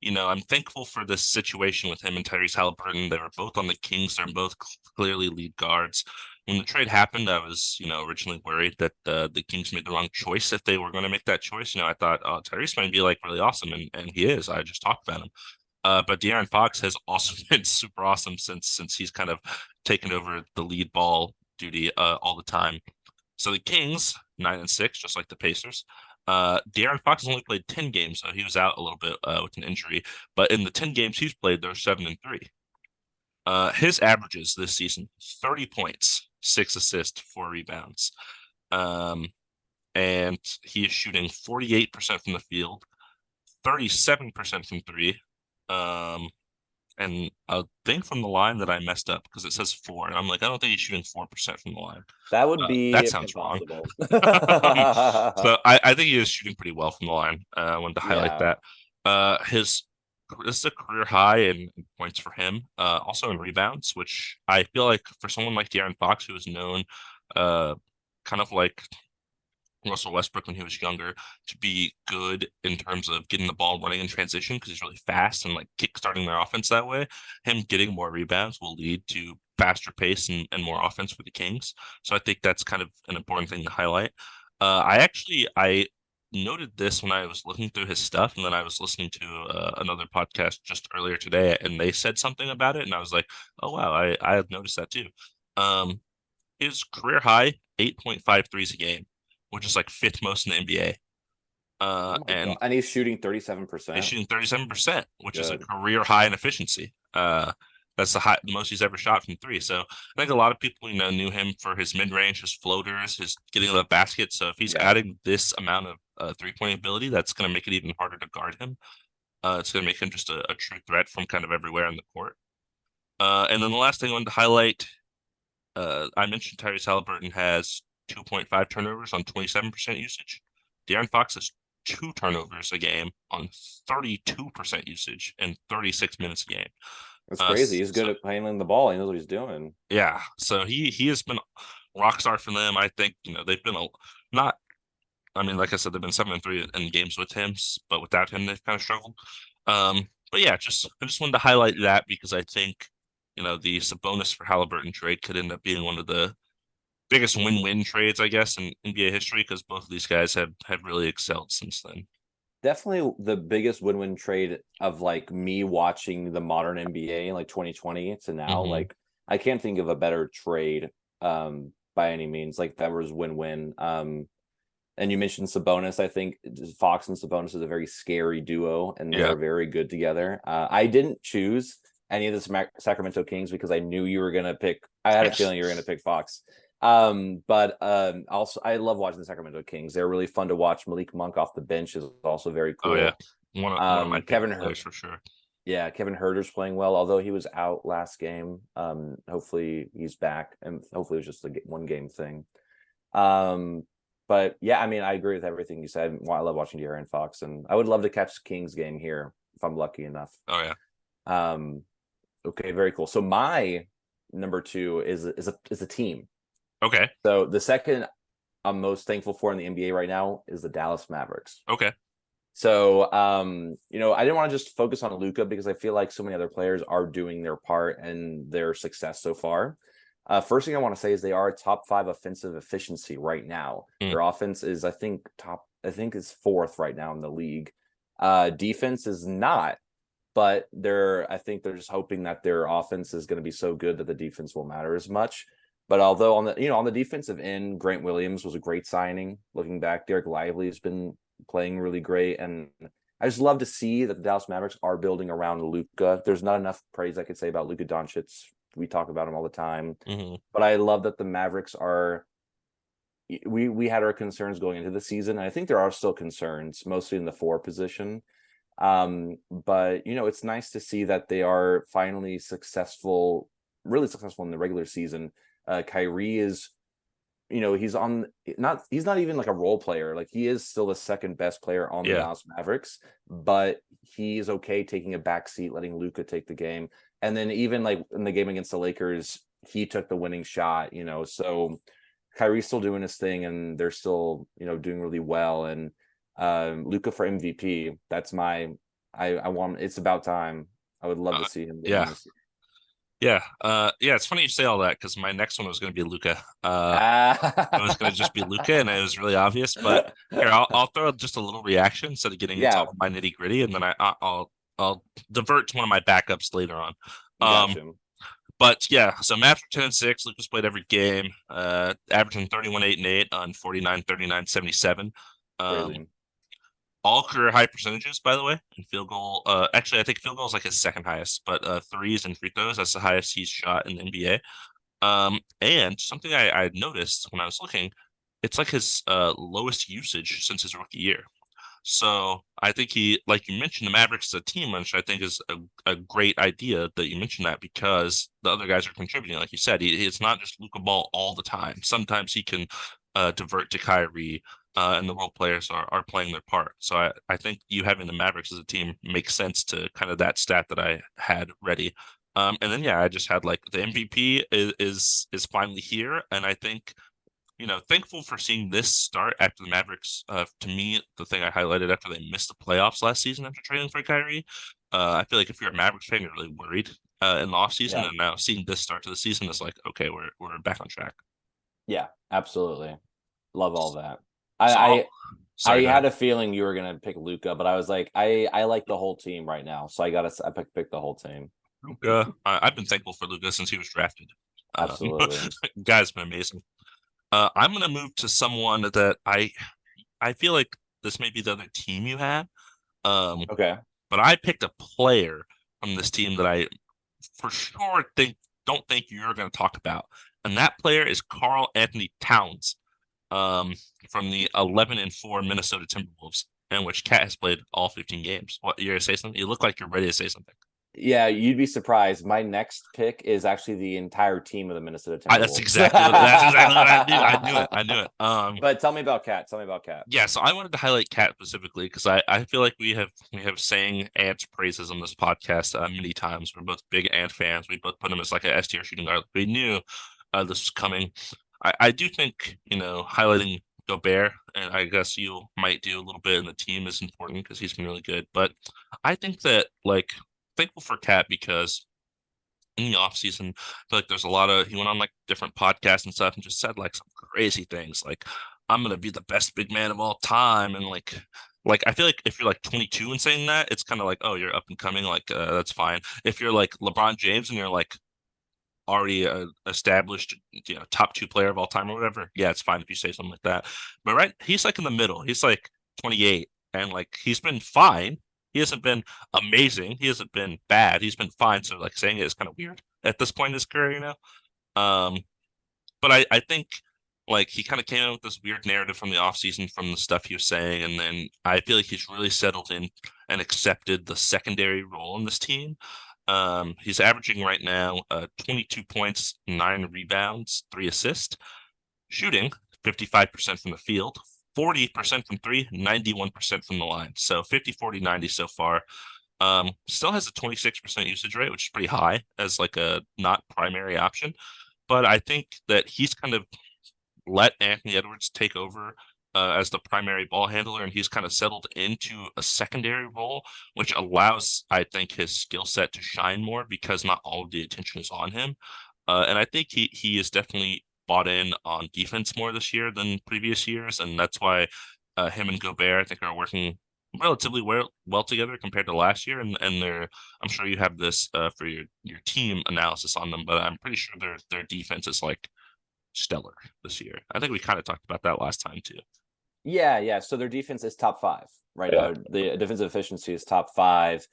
I'm thankful for this situation with him and Tyrese Halliburton. They were both on the Kings. They're both clearly lead guards. When the trade happened, I was, originally worried that the Kings made the wrong choice if they were going to make that choice. I thought, oh, Tyrese might be like really awesome, and he is. I just talked about him. But De'Aaron Fox has also been super awesome since he's kind of taken over the lead ball duty all the time. So the Kings 9-6, just like the Pacers. De'Aaron Fox has only played 10 games, so he was out a little bit with an injury. But in the 10 games he's played, they're 7-3. His averages this season: 30 points, 6 assists, 4 rebounds. Um, and he is shooting 48% from the field, 37% from three. Um, and a thing from the line that I messed up because it says 4, and I'm like, I don't think he's shooting 4% from the line. That would be That sounds wrong. impossible. So I think he is shooting pretty well from the line. I wanted to highlight Yeah. that. His This is a career high in points for him. Also in rebounds, which I feel like for someone like De'Aaron Fox, who is known, uh, kind of like Russell Westbrook when he was younger, to be good in terms of getting the ball running in transition because he's really fast and like kickstarting their offense that way. Him getting more rebounds will lead to faster pace and more offense for the Kings. So I think that's kind of an important thing to highlight. I noted this when I was looking through his stuff, and then I was listening to another podcast just earlier today, and they said something about it, and I was like, oh wow, I had noticed that too. Um, his career high 8.5 threes a game, which is like fifth most in the NBA. Oh my God. And And he's shooting he's 37%. shooting 37%, which is a Good. career high in efficiency. That's the most he's ever shot from three. So I think a lot of people, knew him for his mid range, his floaters, his getting to the basket. So if he's Yeah. adding this amount of 3-point ability, that's going to make it even harder to guard him. It's going to make him just a true threat from kind of everywhere in the court. And then the last thing I wanted to highlight, I mentioned Tyrese Halliburton has 2.5 turnovers on 27% usage. De'Aaron Fox has 2 turnovers a game on 32% usage in 36 minutes a game. That's crazy. He's good So at handling the ball. He knows what he's doing. yeah, so he has been rock star for them. I think they've been not. I mean, like I said, they've been 7-3 in games with him, but without him, they've kind of struggled. But yeah, I just wanted to highlight that because I think the Sabonis for Halliburton trade could end up being one of the biggest win-win trades, I guess, in NBA history because both of these guys have really excelled since then. Definitely the biggest win-win trade of like me watching the modern NBA in like 2020 to now. Hmm. Like I can't think of a better trade by any means. Like that was win-win. And you mentioned Sabonis. I think Fox and Sabonis is a very scary duo, and they Yeah. are very good together. I didn't choose any of the Sacramento Kings because I knew you were gonna pick. I had a feeling you were gonna pick Fox. But also I love watching the Sacramento Kings. They're really fun to watch. Malik Monk off the bench is also very Oh yeah. cool. One of my Kevin favorite players for sure. Yeah, Kevin Herter's playing well, although he was out last game. Hopefully he's back, and hopefully it was just a one game thing. Um, but yeah, I mean, I agree with everything you said. I love watching De'Aaron Fox, and I would love to catch Kings game here if I'm lucky enough. Oh yeah. Um, okay, very cool. So my number two is a team. Okay. So the second I'm most thankful for in the NBA right now is the Dallas Mavericks. Okay. So, I didn't want to just focus on Luka because I feel like so many other players are doing their part and their success so far. First thing I want to say is they are a top 5 offensive efficiency right now. Mm. Their offense is, I think is fourth right now in the league. Defense is not, but I think they're just hoping that their offense is going to be so good that the defense will matter as much. But although on the defensive end, Grant Williams was a great signing. Looking back, Derek Lively has been playing really great, and I just love to see that the Dallas Mavericks are building around Luka. There's not enough praise I could say about Luka Doncic We talk about him all the time. Mhm. But I love that the Mavericks are. We had our concerns going into the season. And I think there are still concerns, mostly in the 4 position. But it's nice to see that they are finally successful, really successful in the regular season. Kyrie is, he's not even like a role player. Like he is still the second best player on the Yeah. Dallas Mavericks, but he's okay taking a back seat, letting Luka take the game. And then even like in the game against the Lakers, he took the winning shot, so Kyrie's still doing his thing and they're still, doing really well. And Luka for MVP, that's I want, it's about time. I would love to see him get Yeah. one this year. Yeah. It's funny you say all that because my next one was going to be Luca. It was going to just be Luca, and it was really obvious. But here, I'll throw just a little reaction instead of getting into Yeah, all my nitty gritty, and then I'll divert to one of my backups later on. Um, gotcha. but yeah, so Mavs were 10-6. Lucas played every game, averaging 31, 8, and 8 on 49, 39, 77. Crazy. All career high percentages, by the way, in field goal. Actually, I think field goal is like his second highest, but threes and free throws, that's the highest he's shot in the NBA. And something I noticed when I was looking, it's like his lowest usage since his rookie year. So I think he, like you mentioned, the Mavericks is a team, which I think is a great idea that you mentioned that because the other guys are contributing. Like you said, it's not just Luka Ball all the time. Sometimes he can divert to Kyrie, and the role players are playing their part. So I think you having the Mavericks as a team makes sense to kind of that stat that I had ready. And then yeah, I just had like the MVP is finally here, and I think thankful for seeing this start after the Mavericks. To me, the thing I highlighted after they missed the playoffs last season after trading for Kyrie, I feel like if you're a Mavericks fan, you're really worried in the offseason, Yeah. and now seeing this start to the season is like, okay, we're back on track. Yeah, absolutely. Love all that. So, I sorry, go had ahead. a feeling you were gonna pick Luca, but I was like, I like the whole team right now, so I pick the whole team. Luka, I've been thankful for Luka since he was drafted. Absolutely. Guy's been amazing. I'm gonna move to someone that I feel like this may be the other team you had. Um, Okay. but I picked a player from this team that I for sure don't think you're going to talk about, and that player is Carl Anthony Towns, um, from the 11-4 Minnesota Timberwolves, in which Cat has played all 15 games. What, you're gonna say something? You look like you're ready to say something. Yeah, you'd be surprised. My next pick is actually the entire team of the Minnesota That's Timberwolves. exactly what I knew. I knew it. I knew it. But tell me about Cat. Tell me about Cat. Yeah, so I wanted to highlight Cat specifically because I feel like we have sang Ant's praises on this podcast many times. We're both big Ant fans. We both put him as like a S tier shooting guard. We knew this was coming. I do think highlighting Gobert, and I guess you might do a little bit in the team is important because he's been really good. But I think that like thankful for Cat because in the off season, I feel like there's a lot of he went on like different podcasts and stuff and just said like some crazy things like I'm gonna be the best big man of all time and like I feel like if you're like 22 and saying that, it's kind of like oh you're up and coming like that's fine. If you're like LeBron James and you're like already a established top 2 player of all time or whatever, yeah, it's fine if you say something like that. But right, he's like in the middle. He's like 28 and like he's been fine. He hasn't been amazing. He hasn't been bad. He's been fine. So like saying it is kind of weird at this point in his career. Um, but I think like he kind of came in with this weird narrative from the offseason from the stuff he was saying, and then I feel like he's really settled in and accepted the secondary role in this team. He's averaging right now 22 points, 9 rebounds, 3 assists, shooting 55% from the field, 40% from three, 91% from the line. So 50, 40, 90 so far. Still has a 26% usage rate, which is pretty high as like a not primary option. But I think that he's kind of let Anthony Edwards take over as the primary ball handler, and he's kind of settled into a secondary role, which allows, I think, his skill set to shine more because not all of the attention is on him. And I think he is definitely bought in on defense more this year than previous years, and that's why him and Gobert, I think, are working relatively well together compared to last year. And they're, I'm sure you have this for your team analysis on them, but I'm pretty sure their defense is like stellar this year. I think we kind of talked about that last time too. Yeah. So their defense is top 5 right Yeah. now. The defensive efficiency is top 5.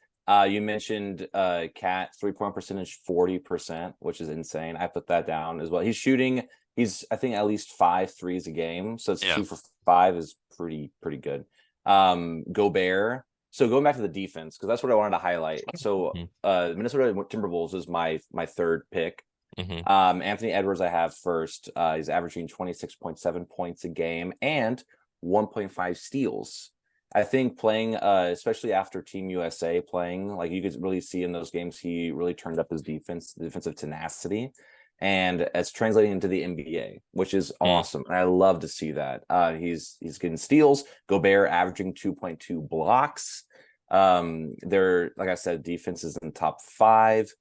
You mentioned Cat 3-point percentage 40%, which is insane. I put that down as well. He's I think at least 5 threes a game. So it's Yeah. 2 for 5 is pretty good. Gobert. So going back to the defense, because that's what I wanted to highlight. So Minnesota Timberwolves is my third pick. Anthony Edwards I have first. He's averaging 26.7 points a game and 1.5 steals. I think playing, especially after Team USA playing, like you could really see in those games, he really turned up his defensive tenacity, and it's translating into the NBA, which is awesome. And I love to see that. He's getting steals. Gobert averaging 2.2 blocks. They're, like I said, defense is in the top 5.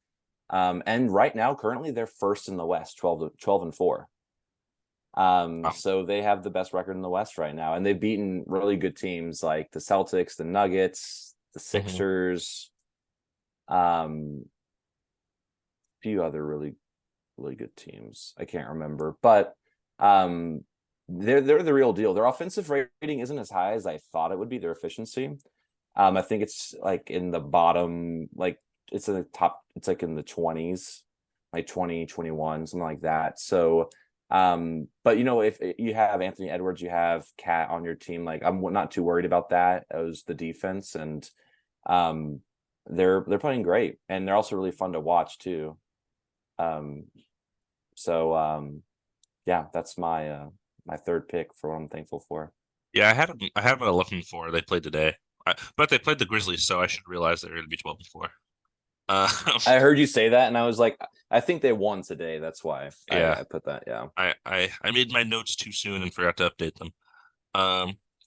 And right now, currently, they're first in the West, 12-4. Wow. So they have the best record in the West right now, and they've beaten really good teams like the Celtics, the Nuggets, the Sixers, few other really good teams. I can't remember, but they're the real deal. Their offensive rating isn't as high as I thought it would be. Their efficiency, I think it's like in the bottom, like it's in the top. It's like in the 20s, like 20, 21, something like that. So. But if you have Anthony Edwards, you have Cat on your team, like I'm not too worried about that as the defense, and they're playing great, and they're also really fun to watch too. Yeah, that's my my third pick for what I'm thankful for. Yeah, I have an 11-4. They played today, but they played the Grizzlies, so I should realize they're going to be 12-4. I heard you say that, and I was like, I think they won today. That's why Yeah, I put that. Yeah. I made my notes too soon and forgot to update them.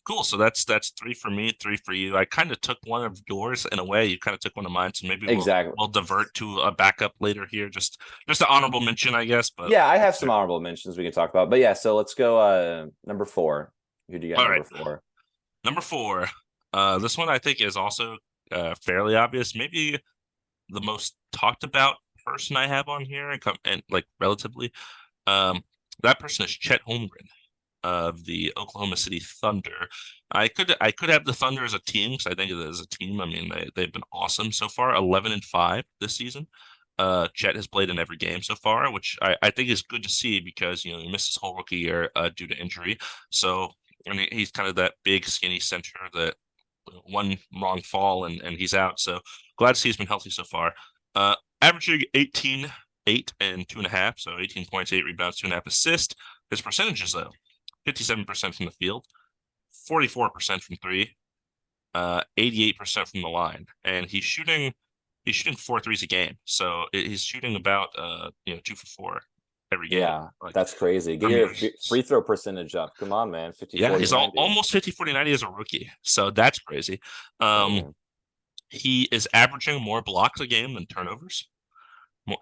Cool. So that's 3 for me, 3 for you. I kind of took one of yours in a way. You kind of took one of mine, so maybe Exactly. we'll divert to a backup later here. Just an honorable mention, I guess. But yeah, I have some honorable mentions we can talk about. But yeah, so let's go number 4. Who do you got All number right. 4? Number 4. This one I think is also fairly obvious. Maybe the most talked about person I have on here and like relatively. That person is Chet Holmgren of the Oklahoma City Thunder. I could have the Thunder as a team because I think as a team, I mean they've been awesome so far. 11-5 this season. Chet has played in every game so far, which I think is good to see because he missed his whole rookie year due to injury. So I mean he's kind of that big skinny center that one wrong fall and he's out. So glad to see he's been healthy so far. Averaging 18, 8, and 2.5. So 18 points, 8 rebounds, 2.5 assists. His percentages though, 57% from the field, 44% from 3, 88% from the line, and he's shooting 4 threes a game. So he's shooting about 2 for 4 every game. Yeah, Like, that's crazy. Get your free throw percentage up. Come on, man. 50, yeah, 40, he's 90. almost 50, 40, 90 as a rookie. So that's crazy. He is averaging more blocks a game than turnovers.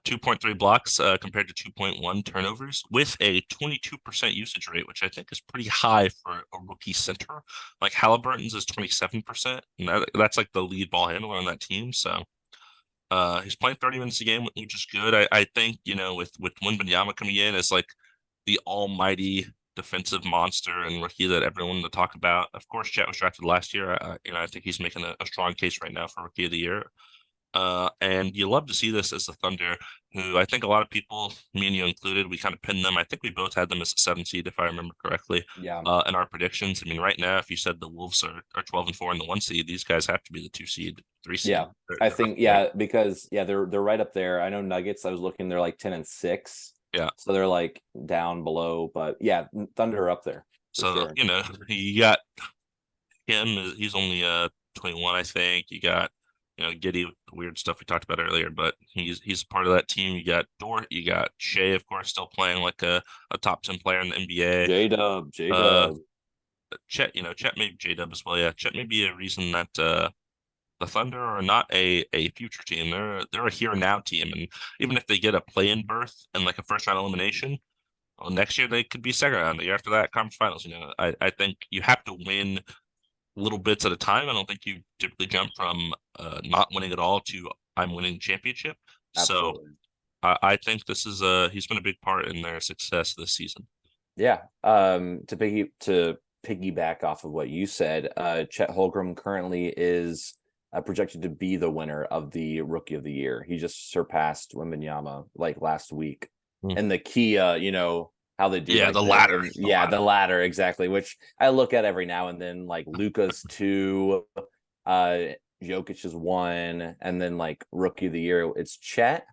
2.3 blocks compared to 2.1 turnovers with a 22% usage rate, which I think is pretty high for a rookie center. Like Halliburton's is 27%, and that's like the lead ball handler on that team. So he's playing 30 minutes a game, which is good. I think, with Wembanyama coming in as like the almighty defensive monster and rookie that everyone to talk about. Of course, Chet was drafted last year. I think he's making a strong case right now for rookie of the year. And you love to see this as the Thunder, who I think a lot of people, me and you included, we kind of pinned them. I think we both had them as a 7 seed, if I remember correctly. Yeah. In our predictions. I mean, right now, if you said the Wolves are 12-4 in the 1 seed, these guys have to be the 2 seed, 3 seed. Yeah, I think because they're right up there. I know Nuggets. I was looking, they're like 10-6. Yeah. So they're like down below, but yeah, Thunder are up there. So sure. You got him. He's only 21, I think. You got Giddey with the weird stuff we talked about earlier, but he's part of that team. You got Dort, you got Shea, of course, still playing like a top 10 player in the NBA. J-Dub. Chet, Chet maybe J-Dub as well. Yeah, Chet may be a reason that the Thunder are not a future team. They're a here and now team, and even if they get a play-in berth and like a first round elimination, well, next year they could be second round. The year after that, conference finals. I think you have to win little bits at a time. I don't think you typically jump from not winning at all to I'm winning championship. Absolutely. So I think this is he's been a big part in their success this season. Yeah. To piggyback off of what you said, Chet Holmgren currently is projected to be the winner of the Rookie of the Year. He just surpassed Wembanyama like last week. Hmm. And the Kia, you know, how they do Yeah, like the ladder. the ladder, exactly, which I look at every now and then, like Luka's 2, Jokic is 1, and then like Rookie of the Year, it's Chet,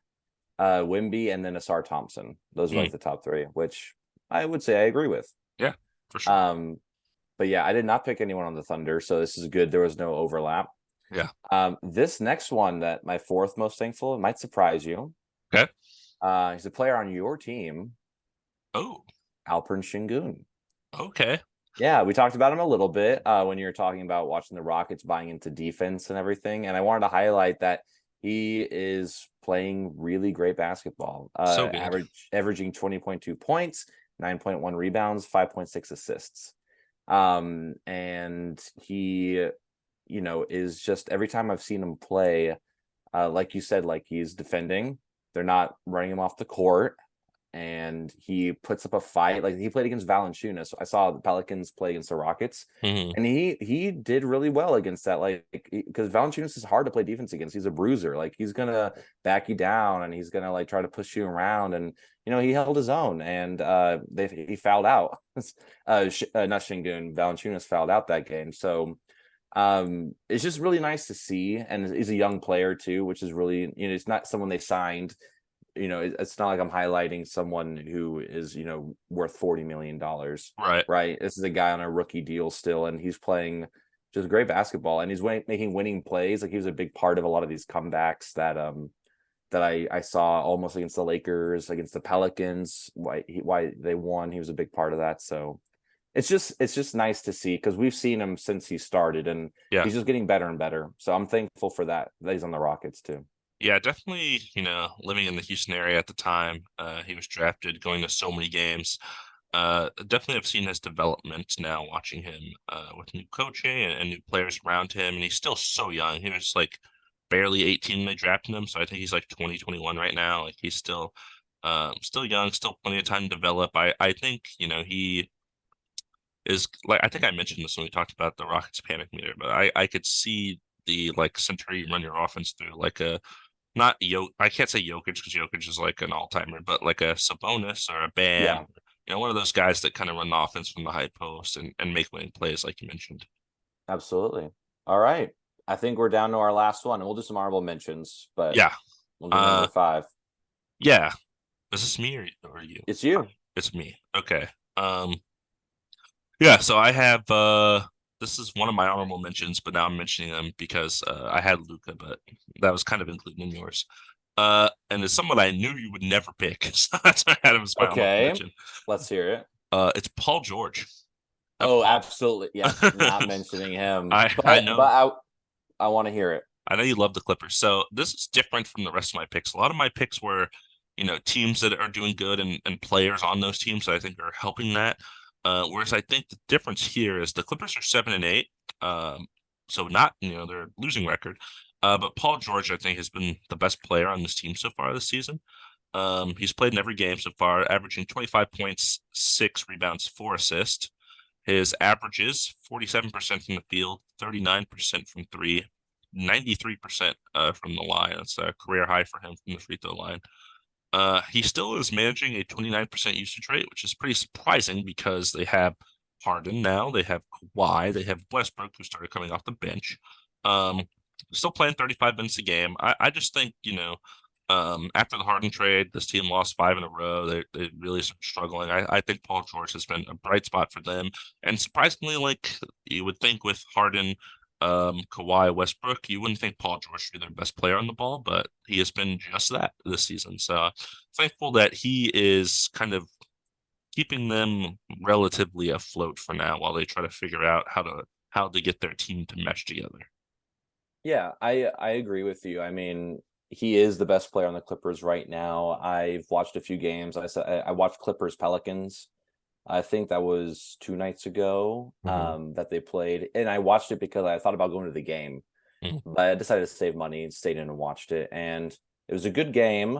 Wimby, and then Asar Thompson. Those are like the top 3, which I would say I agree with. Yeah, for sure. But yeah, I did not pick anyone on the Thunder, so this is good. There was no overlap. Yeah. This next one, that my 4th most thankful, it might surprise you. Okay. He's a player on your team, Oh, Alperen Şengün. okay. Yeah, we talked about him a little bit when you were talking about watching the Rockets buying into defense and everything. And I wanted to highlight that he is playing really great basketball. So good. Averaging 20.2 points, 9.1 rebounds, 5.6 assists. And he, you know, is just, every time I've seen him play, like you said, like he's defending, they're not running him off the court, and he puts up a fight. Like he played against Valanciunas. I saw the Pelicans play against the Rockets, Hmm. and he did really well against that. Like, because Valanciunas is hard to play defense against. He's a bruiser. Like he's gonna back you down, and he's gonna like try to push you around. And you know, he held his own, and he fouled out. Not Şengün, Valanciunas fouled out that game. So it's just really nice to see. And he's a young player too, which is really, you know, it's not someone they signed. You know, it's not like I'm highlighting someone who is, you know, worth $40 million, Right. right? This is a guy on a rookie deal still, and he's playing just great basketball, and he's making winning plays. Like he was a big part of a lot of these comebacks that I saw, almost against the Lakers, against the Pelicans, why they won. He was a big part of that. So it's just nice to see, because we've seen him since he started, and Yeah. he's just getting better and better. So I'm thankful for that he's on the Rockets too. Yeah, definitely, living in the Houston area at the time, he was drafted, going to so many games. Definitely have seen his development now, watching him with new coaching and new players around him, and he's still so young. He was like barely 18 when they drafted him, so I think he's like 20, 21 right now. Like he's still young, still plenty of time to develop. I think, he is like, I think I mentioned this when we talked about the Rockets panic meter, but I could see the like center you run your offense through, like a not I can't say Jokic because Jokic is like an all-timer, but like a Sabonis or a Bam, Yeah, one of those guys that kind of run the offense from the high post and make winning plays, like you mentioned. absolutely. All right. I think we're down to our last one, and we'll do some honorable mentions, but Yeah. we'll do number 5. Yeah. Is this me or you? It's you. It's me. Okay. Yeah, so I have this is one of my honorable mentions, but now I'm mentioning them because I had Luka, but that was kind of included in yours. And it's someone I knew you would never pick, so that's why I had him as my honorable Okay, mention. let's hear it. It's Paul George. Oh, Paul. absolutely. Yeah, not mentioning him. I know. But I want to hear it. I know you love the Clippers, so this is different from the rest of my picks. A lot of my picks were, teams that are doing good and players on those teams that I think are helping that. Whereas I think the difference here is the Clippers are 7-8, so not, they're losing record. But Paul George, I think, has been the best player on this team so far this season. He's played in every game so far, averaging 25 points, 6 rebounds, 4 assists. His averages 47% from the field, 39% from 3, 93% from the line. That's a career high for him from the free throw line. He still is managing a 29% usage rate, which is pretty surprising because they have Harden now, they have Kawhi, they have Westbrook, who started coming off the bench. Still playing 35 minutes a game. I just think, after the Harden trade, this team lost 5 in a row. They really started struggling. I think Paul George has been a bright spot for them. And surprisingly, like you would think with Harden, Kawhi, Westbrook, you wouldn't think Paul George would be their best player on the ball, but he has been just that this season. So thankful that he is kind of keeping them relatively afloat for now while they try to figure out how to get their team to mesh together. Yeah, I agree with you. I mean, he is the best player on the Clippers right now. I've watched a few games. I watched Clippers Pelicans. I think that was 2 nights ago that they played, and I watched it because I thought about going to the game, but I decided to save money and stayed in and watched it. And it was a good game.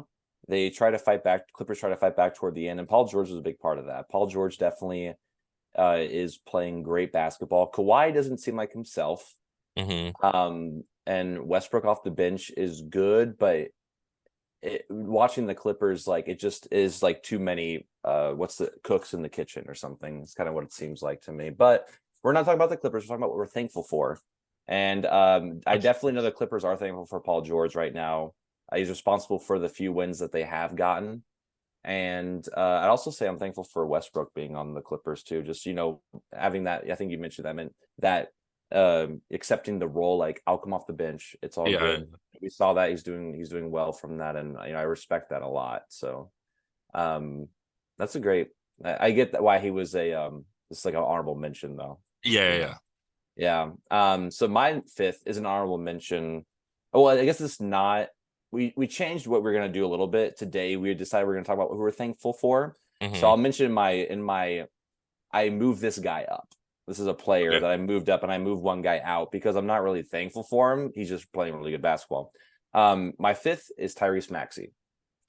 They try to fight back. Clippers try to fight back toward the end, and Paul George was a big part of that. Paul George definitely is playing great basketball. Kawhi doesn't seem like himself. Hmm. And Westbrook off the bench is good, but watching the Clippers, like it just is like too many what's the cooks in the kitchen or something. It's kind of what it seems like to me. But we're not talking about the Clippers, we're talking about what we're thankful for. And I definitely know the Clippers are thankful for Paul George right now. He's responsible for the few wins that they have gotten. And I'd also say I'm thankful for Westbrook being on the Clippers too. Just having that. I think you mentioned that meant that accepting the role. Like I'll come off the bench. It's all Yeah, good. We saw that he's doing well from that, and I respect that a lot. So um, that's a great. I get that why he was a it's like an honorable mention though. yeah, You yeah. know. Yeah. So my fifth is an honorable mention. Oh, well, I guess it's not. We changed what we're gonna do a little bit today. We decided we're gonna talk about what we were thankful for. So Hmm. I'll mention in my I moved this guy up. This is a player Okay. that I moved up, and I moved one guy out because I'm not really thankful for him. He's just playing really good basketball. My fifth is Tyrese Maxey.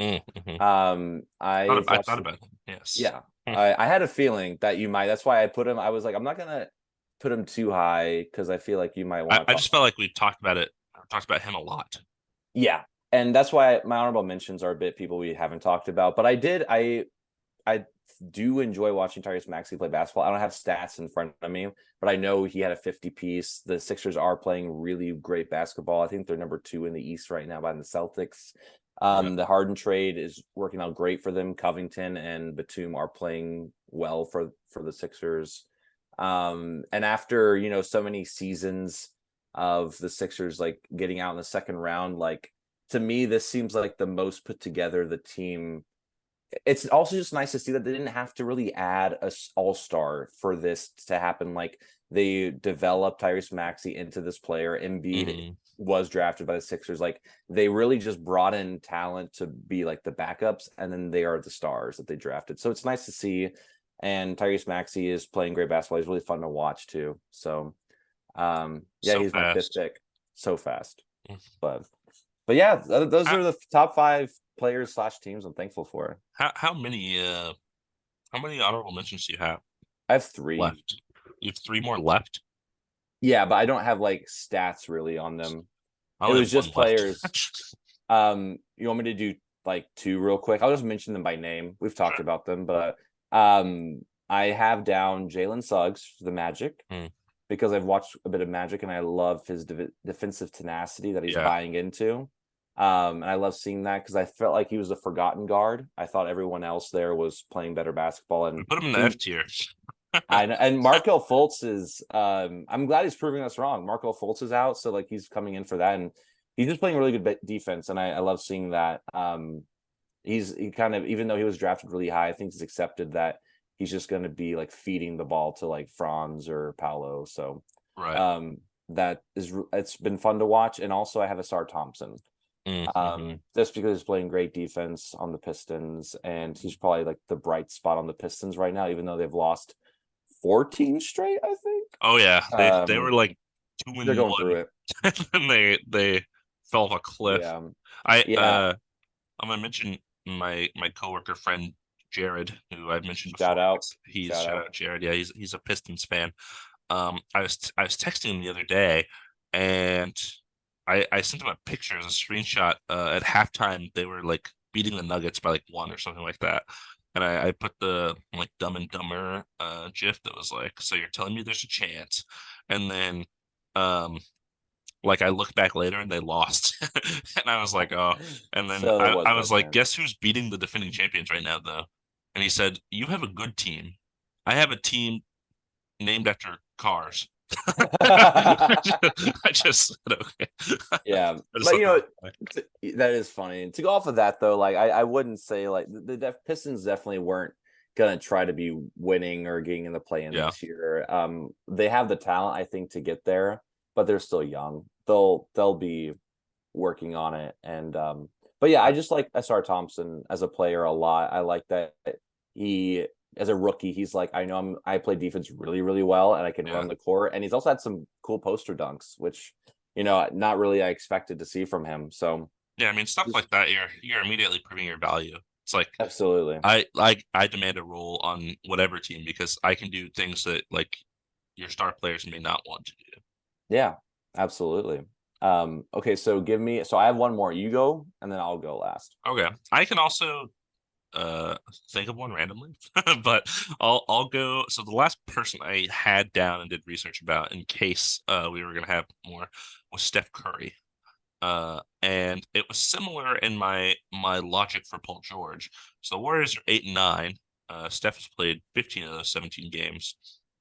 Mm-hmm. I've I watched. thought about it. Yes. Yeah, Hmm. I had a feeling that you might. That's why I put him. I was like, I'm not gonna put him too high because I feel like you might want to I talk. just felt like we talked about it. Talked about him a lot. Yeah, and that's why my honorable mentions are a bit people we haven't talked about. But I do enjoy watching Tyrese Maxey play basketball. I don't have stats in front of me, but I know he had a 50 piece. The Sixers are playing really great basketball. I think they're number 2 in the East right now behind the Celtics. Yeah. The Harden trade is working out great for them. Covington and Batum are playing well for the Sixers. And after so many seasons of the Sixers like getting out in the second round, like to me, this seems like the most put together the team. It's also just nice to see that they didn't have to really add a all-star for this to happen. Like they developed Tyrese Maxey into this player. Embiid Hmm. was drafted by the Sixers. Like they really just brought in talent to be like the backups, and then they are the stars that they drafted. So it's nice to see. And Tyrese Maxey is playing great basketball. He's really fun to watch too. So yeah, So he's my fifth fast. pick. So fast. Mm. But yeah, those How are the top 5 players slash teams I'm thankful for. how many honorable mentions do you have I have 3. left? You have three more left? Yeah, but I don't have like stats really on them. I It only was have one just left. players. You want me to do like 2 real quick? I'll just mention them by name. We've talked Sure. about them, but I have down Jalen Suggs for the Magic Hmm. because I've watched a bit of Magic and I love his defensive tenacity that he's Yeah. buying into. And I love seeing that because I felt like he was a forgotten guard. I thought everyone else there was playing better basketball, We and put him in the he F tier. and Markel Fultz is I'm glad he's proving us wrong. Markel Fultz is out, so like he's coming in for that, and he's just playing really good defense, and I love seeing that. He kind of, even though he was drafted really high, I think he's accepted that he's just going to be like feeding the ball to like Franz or Paolo. So Right. um it's been fun to watch. And also I have Asar Thompson. Mm-hmm. Just because he's playing great defense on the Pistons, and he's probably like the bright spot on the Pistons right now, even though they've lost 14 straight, I think. Oh yeah, they were like two They're and going through one, it. and they fell off a cliff. Yeah. I Yeah. I'm gonna mention my coworker friend Jared, who I've mentioned Shout before. out. He's Shout shout out. out Jared. Yeah, he's a Pistons fan. I was texting him the other day, and I sent him a picture as a screenshot. At halftime, they were like beating the Nuggets by like 1 or something like that. And I put the like Dumb and Dumber GIF that was like, so you're telling me there's a chance, and then um like I looked back later and they lost, and I was like, oh, and then So there was I no was like, chance. guess who's beating the defending champions right now though? And he said, you have a good team. I have a team named after cars. I just said okay. Yeah, I just but thought that was funny. that is funny. To go off of that though, like I wouldn't say like the Pistons definitely weren't gonna try to be winning or getting in the play-in Yeah, this year. They have the talent, I think, to get there, but they're still young. They'll be working on it, and but yeah, I just like SR Thompson as a player a lot. I like that he, as a rookie, he's like, I play defense really, really well, and I can yeah, run the court. And he's also had some cool poster dunks, which not really I expected to see from him. So yeah. I mean, stuff just like that, you're immediately proving your value. It's like absolutely. I demand a role on whatever team because I can do things that like your star players may not want to do. Yeah, Absolutely. Okay, so I have one more. You go, and then I'll go last. Okay. I can also think of one randomly, but I'll go. So the last person I had down and did research about in case we were gonna have more was Steph Curry. And it was similar in my logic for Paul George. So the Warriors are 8-9. Steph has played 15 of those 17 games,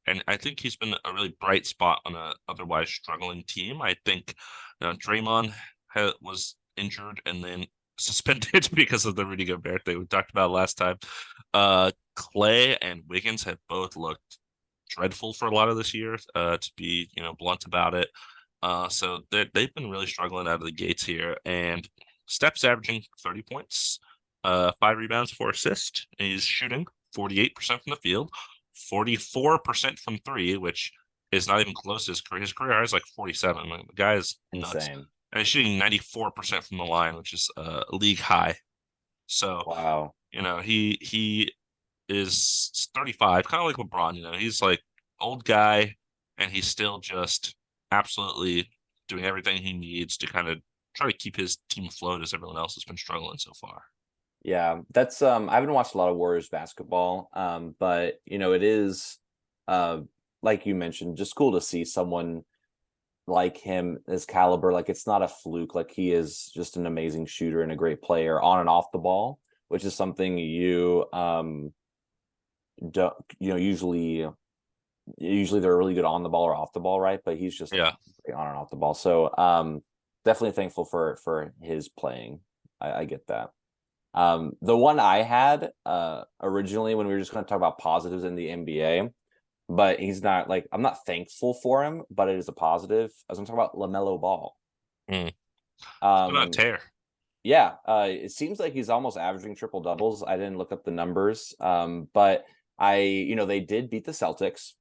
and I think he's been a really bright spot on a otherwise struggling team. I think Draymond was injured and then suspended because of the Rudy Gobert thing we talked about last time. Clay and Wiggins have both looked dreadful for a lot of this year, to be blunt about it. So they've been really struggling out of the gates here, and Steph's averaging 30 points, 5 rebounds, 4 assists. He's shooting 48% from the field, 44% from three, which is not even close to his career. His career high is like 47. Like, the guy is nuts. Insane. And he's shooting 94% from the line, which is a league high. So, Wow. he is 35, kind of like LeBron. He's like old guy, and he's still just absolutely doing everything he needs to kind of try to keep his team afloat as everyone else has been struggling so far. Yeah, that's I haven't watched a lot of Warriors basketball, but it is uh like you mentioned, just cool to see someone like him, his caliber. Like, it's not a fluke. Like, he is just an amazing shooter and a great player on and off the ball, which is something you don't usually they're really good on the ball or off the ball, right? But he's just Yeah. great on and off the ball. So definitely thankful for his playing. I get that. The one I had originally, when we were just going to talk about positives in the NBA, but he's not, like, I'm not thankful for him, but it is a positive. I was going to talk about LaMelo Ball. Mm. What about Um, tear? yeah, it seems like he's almost averaging triple doubles. I didn't look up the numbers, but they did beat the Celtics.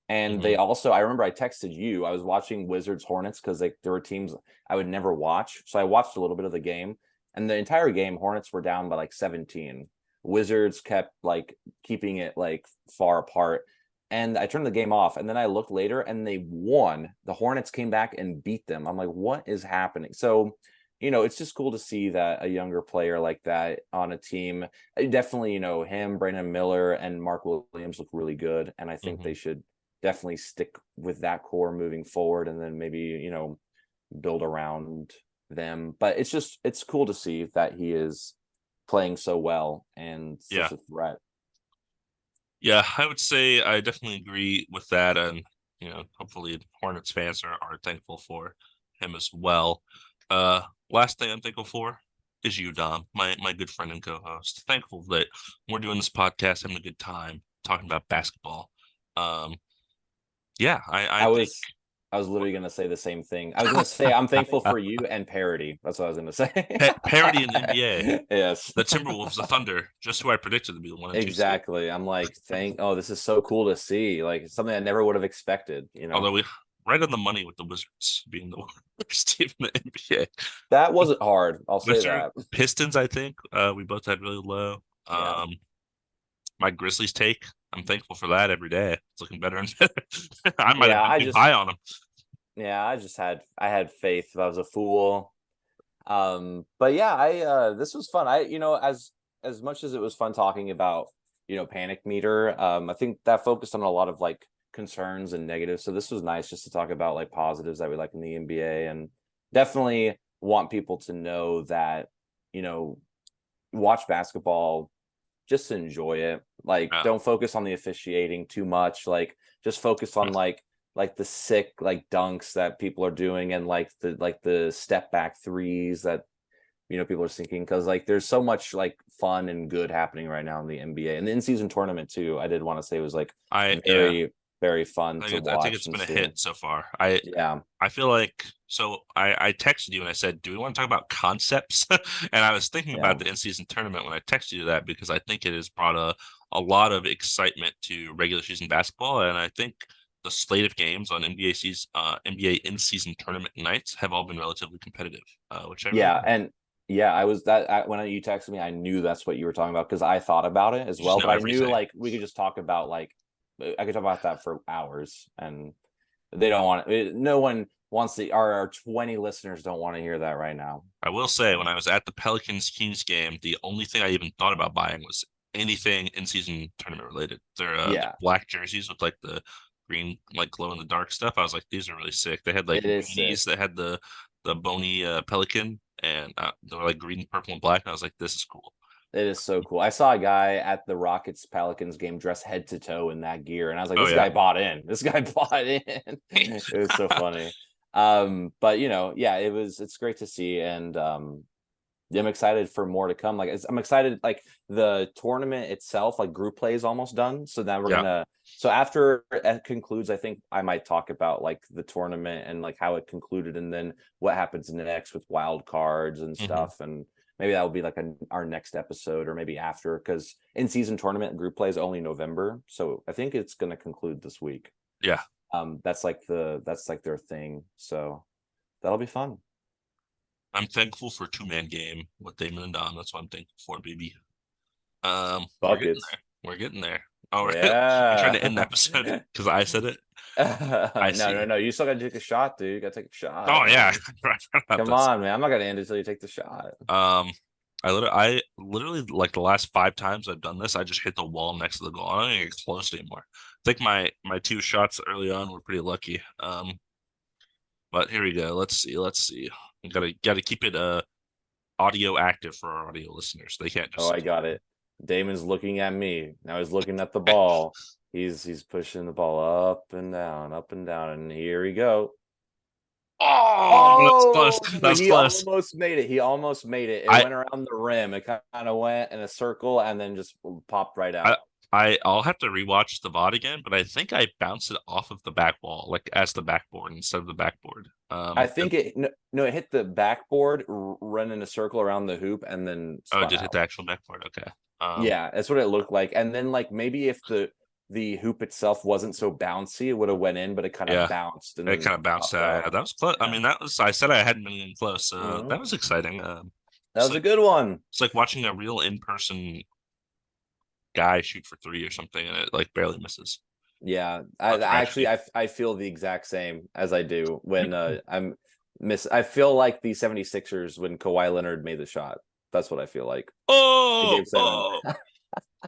And they Hmm. also, I remember I texted you. I was watching Wizards Hornets because there were teams I would never watch. So I watched a little bit of the game, and the entire game, Hornets were down by like 17. Wizards kept like keeping it like far apart. And I turned the game off, and then I looked later and they won. The Hornets came back and beat them. I'm like, what is happening? So, it's just cool to see that a younger player like that on a team. Definitely, him, Brandon Miller, and Mark Williams look really good. And I think Hmm. they should definitely stick with that core moving forward, and then maybe build around them. But it's cool to see that he is playing so well and Yeah. such a threat. Yeah, I would say I definitely agree with that. And, hopefully Hornets fans are thankful for him as well. Last thing I'm thankful for is you, Dom, my good friend and co-host. Thankful that we're doing this podcast, having a good time, talking about basketball. Um, yeah, I I think was I was literally gonna say the same thing. I was gonna say I'm thankful for you and parody. That's what I was gonna say. parity in the NBA, Yes. the Timberwolves, the Thunder, just who I predicted to be the 1 and 2 seed. Exactly. I'm like, this is so cool to see. Like, it's something I never would have expected. Although we right on the money with the Wizards being the worst team in the NBA. That wasn't hard. I'll say Mr. that. Pistons, I think we both had really low. Yeah. My Grizzlies take, I'm thankful for that every day. It's looking better and better. I might have Yeah, been too high on them. I had faith. I was a fool. But yeah, I this was fun. As much as it was fun talking about, Panic Meter, I think that focused on a lot of like concerns and negatives. So this was nice just to talk about like positives that we like in the NBA, and definitely want people to know that, you know, watch basketball, just enjoy it. Like, Yeah. don't focus on the officiating too much. Like, just focus on like the sick like dunks that people are doing, and like the step back threes that people are sinking, because like there's so much like fun and good happening right now in the NBA and the in-season tournament too. I did want to say it was like Yeah. very, very fun to I think watch it's and been a see. hit so far. I Yeah. I feel like so I texted you and I said, "Do we want to talk about concepts?" And I was thinking Yeah. about the in-season tournament when I texted you that because I think it has brought a lot of excitement to regular season basketball, and I think the slate of games on NBA in-season tournament nights have all been relatively competitive, which I really Yeah. like. And yeah, when you texted me, I knew that's what you were talking about, because I thought about it as You just well. know But I knew everything. like we could just talk about like I could talk about that for hours, and they don't want it. No one our 20 listeners don't want to hear that right now. I will say, when I was at the Pelicans Kings game, the only thing I even thought about buying was anything in season tournament related. Their Yeah, black jerseys with like the green, like glow in the dark stuff. I was like, these are really sick. They had like it is sick. beanies that had the bony pelican, and they were like green, purple, and black. And I was like, this is cool. It is so cool. I saw a guy at the Rockets Pelicans game dressed head to toe in that gear, and I was like, Oh this yeah. guy bought in. This guy bought in. It was so funny. But yeah, it's great to see, and I'm excited for more to come. Like I'm excited, like the tournament itself, like group play is almost done. So now we're Yeah. gonna so after it concludes, I think I might talk about like the tournament and like how it concluded, and then what happens next with wild cards and stuff. And maybe that will be like our next episode, or maybe after, because in season tournament group play is only November. So I think it's gonna conclude this week. Yeah. That's like their thing. So that'll be fun. I'm thankful for two-man game with Damon and Don. That's what I'm thankful for, baby. We're getting Buckets. there. We're getting there. Oh, we're trying to end the episode Yeah. because I said it. I see. No. You still gotta take a shot, dude. You gotta take a shot. Oh yeah. Man. Come on, man. I'm not gonna end it until you take the shot. I literally like the last 5 times I've done this, I just hit the wall next to the goal. I don't even get close anymore. I think my 2 shots early on were pretty lucky. But here we go. Let's see. We gotta keep it audio active for our audio listeners. They can't just Oh, I got it. Damon's looking at me. Now he's looking at the ball. He's pushing the ball up and down, and here we go. Oh, that's close. That's He close. almost made it. He almost made it. It I- went around the rim. It kind of went in a circle and then just popped right out. I'll have to rewatch the VOD again, but I think I bounced it off of the back wall, like as the backboard instead of the backboard. I think it hit the backboard, run in a circle around the hoop, and then Oh, it spun did hit out. the actual backboard. Okay. Yeah, that's what it looked like. And then like maybe if the hoop itself wasn't so bouncy, it would have went in, but it kind of Yeah. bounced. And It then kind of bounced popped out. out. That was close. I Yeah. mean, I said I hadn't been in close. Mhm. That was exciting. That it's was a like good one. it's like watching a real in-person guy shoot for 3 or something, and it like barely misses. Yeah, That's actually I feel the exact same as I do when I feel like the 76ers when Kawhi Leonard made the shot. That's what I feel like. Oh, Game 7.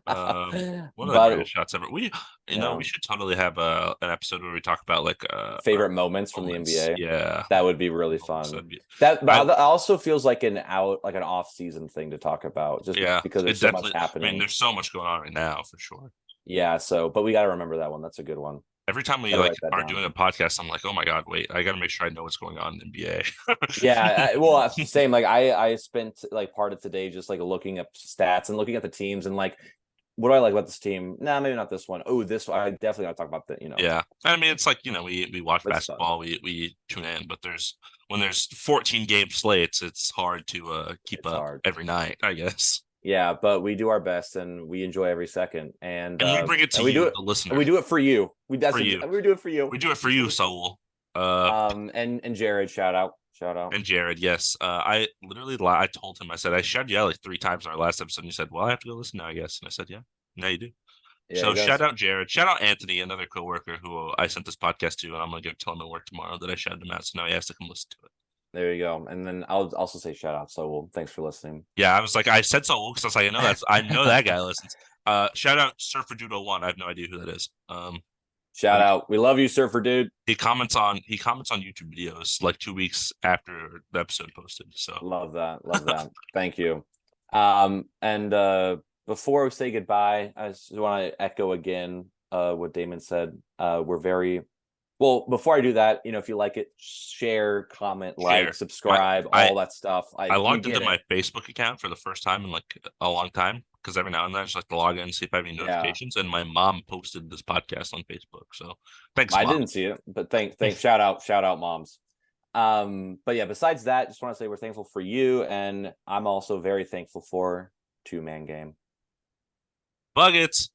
oh. One of the But greatest shots ever. We yeah. should totally have an episode where we talk about like favorite moments from moments. the NBA. Yeah, That would be really Moments, fun. that'd be- That also feels like an off season thing to talk about, just yeah, because it there's so much definitely. I happening. mean, there's so much going on right now for sure. Yeah, but we got to remember that one. That's a good one. Every time we Gotta like write that are down. doing a podcast, I'm like, oh my god, wait, I got to make sure I know what's going on in the NBA. Yeah, well, same. Like I spent like part of today just like looking up stats and looking at the teams and like, what do I like about this team? Nah, maybe not this one. Oh, this one. I definitely got to talk about that. Yeah, I mean, it's like we watch It's basketball, we tune in, but when there's 14 game slates, it's hard to keep It's up hard. every night, I guess. Yeah, but we do our best and we enjoy every second. And we bring it to we you, do it, the listener. and we do it for you. We do it for you. We do it for you, Saul. And Jared, shout out. And Jared, yes. I literally I told him, I said, I shouted you out like 3 times in our last episode, and he said, well, I have to go listen now, I guess. And I said, yeah, now you do. Yeah, So he does. shout out Jared. Shout out Anthony, another coworker who I sent this podcast to, and I'm gonna tell him at work tomorrow that I shouted him out. So now he has to come listen to it. There you go. And then I'll also say shout out. So well, thanks for listening. Yeah, I was like, I said so because I was like, I know that guy listens. Shout out Surfer Judo 1. I have no idea who that is. Shout out. We love you, Surfer Dude. He comments on YouTube videos like 2 weeks after the episode posted. So Love that. Thank you. And before we say goodbye, I just want to echo again what Damon said. We're very well. Before I do that, if you like it, share, comment, like, subscribe, all that stuff. I logged into my Facebook account for the first time in like a long time, because every now and then I just like to log in and see if I have any notifications. And my mom posted this podcast on Facebook. So thanks, Mom. I didn't see it, but thanks. Shout out, moms. But yeah, besides that, just want to say we're thankful for you, and I'm also very thankful for Two Man Game. Buckets.